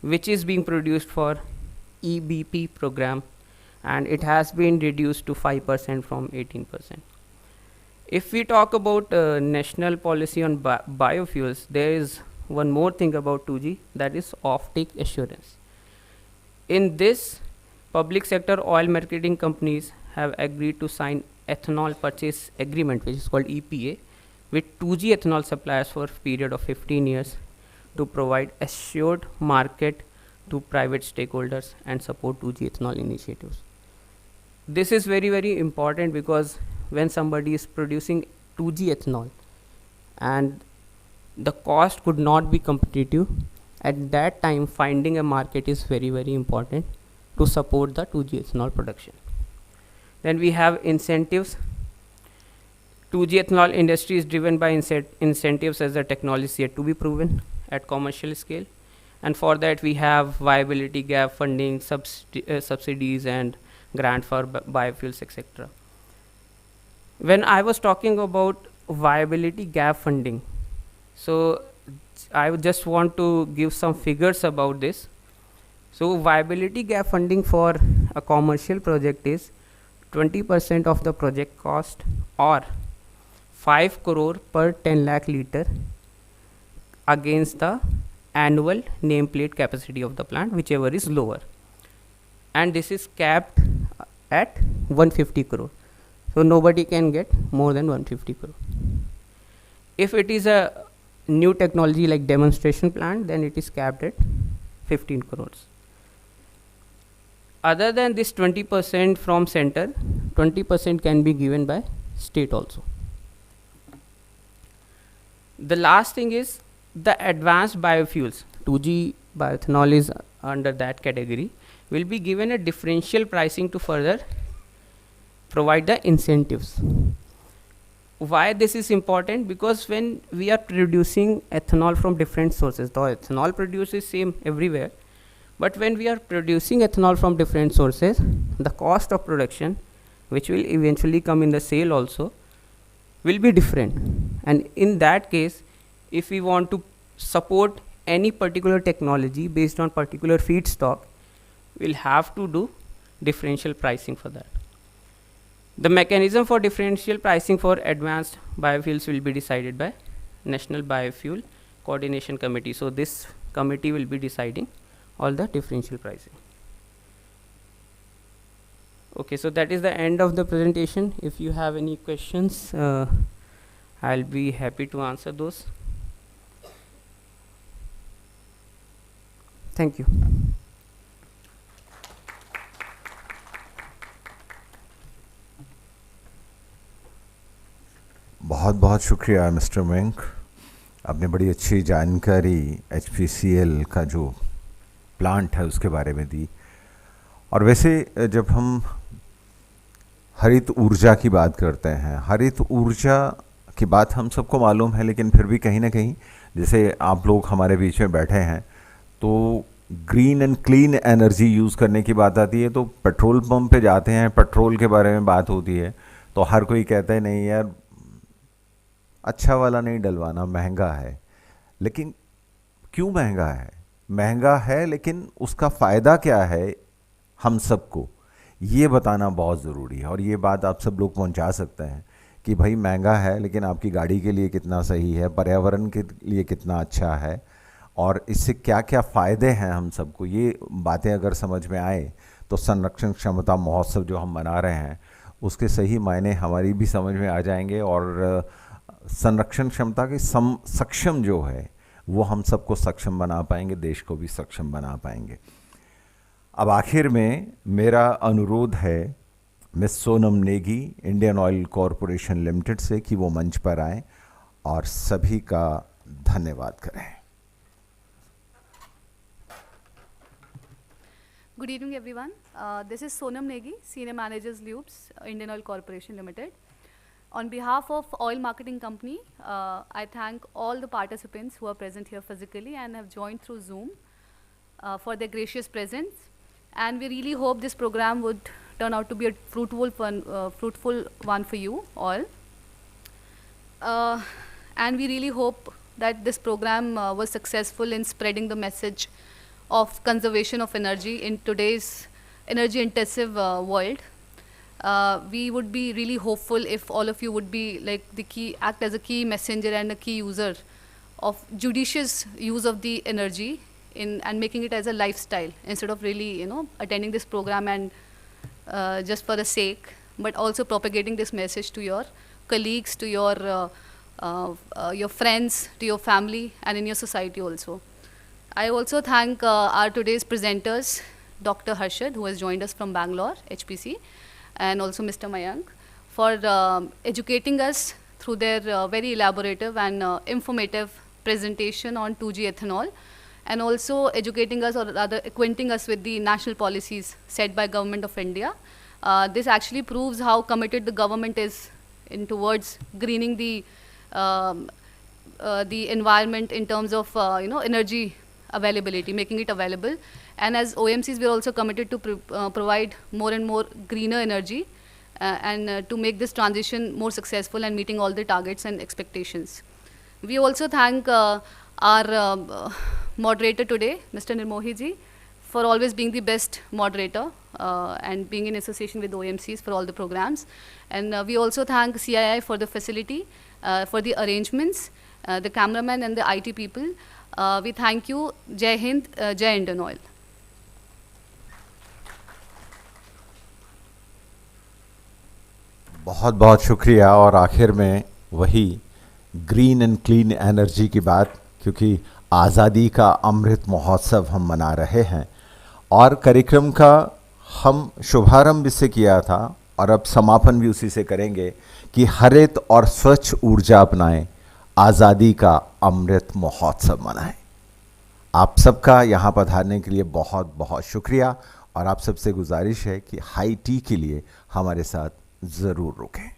which is being produced for EBP program, and it has been reduced to 5% from 18%. If we talk about national policy on biofuels, there is one more thing about 2G, that is offtake assurance. In this, public sector oil marketing companies have agreed to sign ethanol purchase agreement, which is called EPA, with 2G ethanol suppliers for a period of 15 years to provide assured market to private stakeholders and support 2G ethanol initiatives. This is very, very important, because when somebody is producing 2G ethanol and the cost could not be competitive, at that time finding a market is very, very important to support the 2G ethanol production. Then we have incentives. 2G ethanol industry is driven by incentives as the technology is yet to be proven at commercial scale, and for that we have viability gap funding, subsidies and grant for biofuels, etc. When I was talking about viability gap funding, so I just want to give some figures about this. So viability gap funding for a commercial project is 20% of the project cost, or 5 crore per 10 lakh liter against the annual nameplate capacity of the plant, whichever is lower, and this is capped at 150 crore. So nobody can get more than 150 crore. If it is a new technology like demonstration plant, then it is capped at 15 crores. other than this 20% from center, 20% can be given by state also. The last thing is the advanced biofuels, 2G bioethanol is under that category, will be given a differential pricing to further provide the incentives. Why this is important? Because when we are producing ethanol from different sources, the ethanol produced is same everywhere, but when we are producing ethanol from different sources, the cost of production, which will eventually come in the sale also, will be different. And in that case, if we want to support any particular technology based on particular feedstock, we'll have to do differential pricing for that. The mechanism for differential pricing for advanced biofuels will be decided by National Biofuel Coordination Committee. So this committee will be deciding all the differential pricing. Okay, so that is the end of the presentation. If you have any questions, I'll be happy to answer those. Thank you. बहुत बहुत शुक्रिया mister Mayank, आपने बड़ी अच्छी जानकारी HPCL का जो plant है उसके बारे में दी। और वैसे जब हम हरित ऊर्जा की बात करते हैं, हरित ऊर्जा की बात हम सबको मालूम है, लेकिन फिर भी कहीं ना कहीं जैसे आप लोग हमारे बीच में बैठे हैं तो green and clean energy use करने की बात आती है, तो पेट्रोल पंप पे जाते हैं, पेट्रोल के बारे में बात होती है तो हर कोई कहता है नहीं यार अच्छा वाला नहीं डलवाना, महंगा है। लेकिन क्यों महंगा है? महंगा है लेकिन उसका फ़ायदा क्या है हम सबको, ये बताना बहुत ज़रूरी है। और ये बात आप सब लोग पहुंचा सकते हैं कि भाई महंगा है लेकिन आपकी गाड़ी के लिए कितना सही है, पर्यावरण के लिए कितना अच्छा है और इससे क्या क्या फ़ायदे हैं हम सबको। ये बातें अगर समझ में आए तो संरक्षण क्षमता महोत्सव जो हम मना रहे हैं उसके सही मायने हमारी भी समझ में आ जाएंगे और संरक्षण क्षमता के सक्षम जो है वो हम सबको सक्षम बना पाएंगे, देश को भी सक्षम बना पाएंगे। अब आखिर में मेरा अनुरोध है miss Sonam Negi Indian oil corporation limited से कि वो मंच पर आएं और सभी का धन्यवाद करें। Good evening, everyone. This is Sonam Negi, Senior Managers Lubes, Indian Oil Corporation Limited. On behalf of Oil Marketing Company, I thank all the participants who are present here physically and have joined through Zoom for their gracious presence. And we really hope this program would turn out to be a fruitful one for you all. And we really hope that this program was successful in spreading the message of conservation of energy in today's energy-intensive world. We would be really hopeful if all of you would be like act as a key messenger and a key user of judicious use of the energy and making it as a lifestyle instead of really, attending this program and just for the sake, but also propagating this message to your colleagues, to your friends, to your family, and in your society also. I also thank our today's presenters, Dr. Harshad, who has joined us from Bangalore, HPC, and also Mr. Mayank, for educating us through their very elaborative and informative presentation on 2G ethanol, and also educating us, or rather acquainting us with the national policies set by Government of India. This actually proves how committed the government is towards greening the environment in terms of energy availability, making it available. And as OMCs, we are also committed to provide more and more greener energy and to make this transition more successful and meeting all the targets and expectations. We also thank our moderator today, Mr. Nirmohi ji, for always being the best moderator and being in association with OMCs for all the programs. And we also thank CII for the facility, for the arrangements, the cameraman and the IT people. We thank you. Jai Hind, Jai Indian Oil. बहुत बहुत शुक्रिया। और आखिर में वही green and clean energy की बात, क्योंकि आज़ादी का अमृत महोत्सव हम मना रहे हैं और कार्यक्रम का हम शुभारंभ इससे किया था और अब समापन भी उसी से करेंगे कि हरित और स्वच्छ ऊर्जा अपनाएं, आज़ादी का अमृत महोत्सव मनाएं। आप सबका यहाँ पधारने के लिए बहुत बहुत शुक्रिया और आप सबसे गुजारिश है कि हाई टी के लिए हमारे साथ ज़रूर रुकें।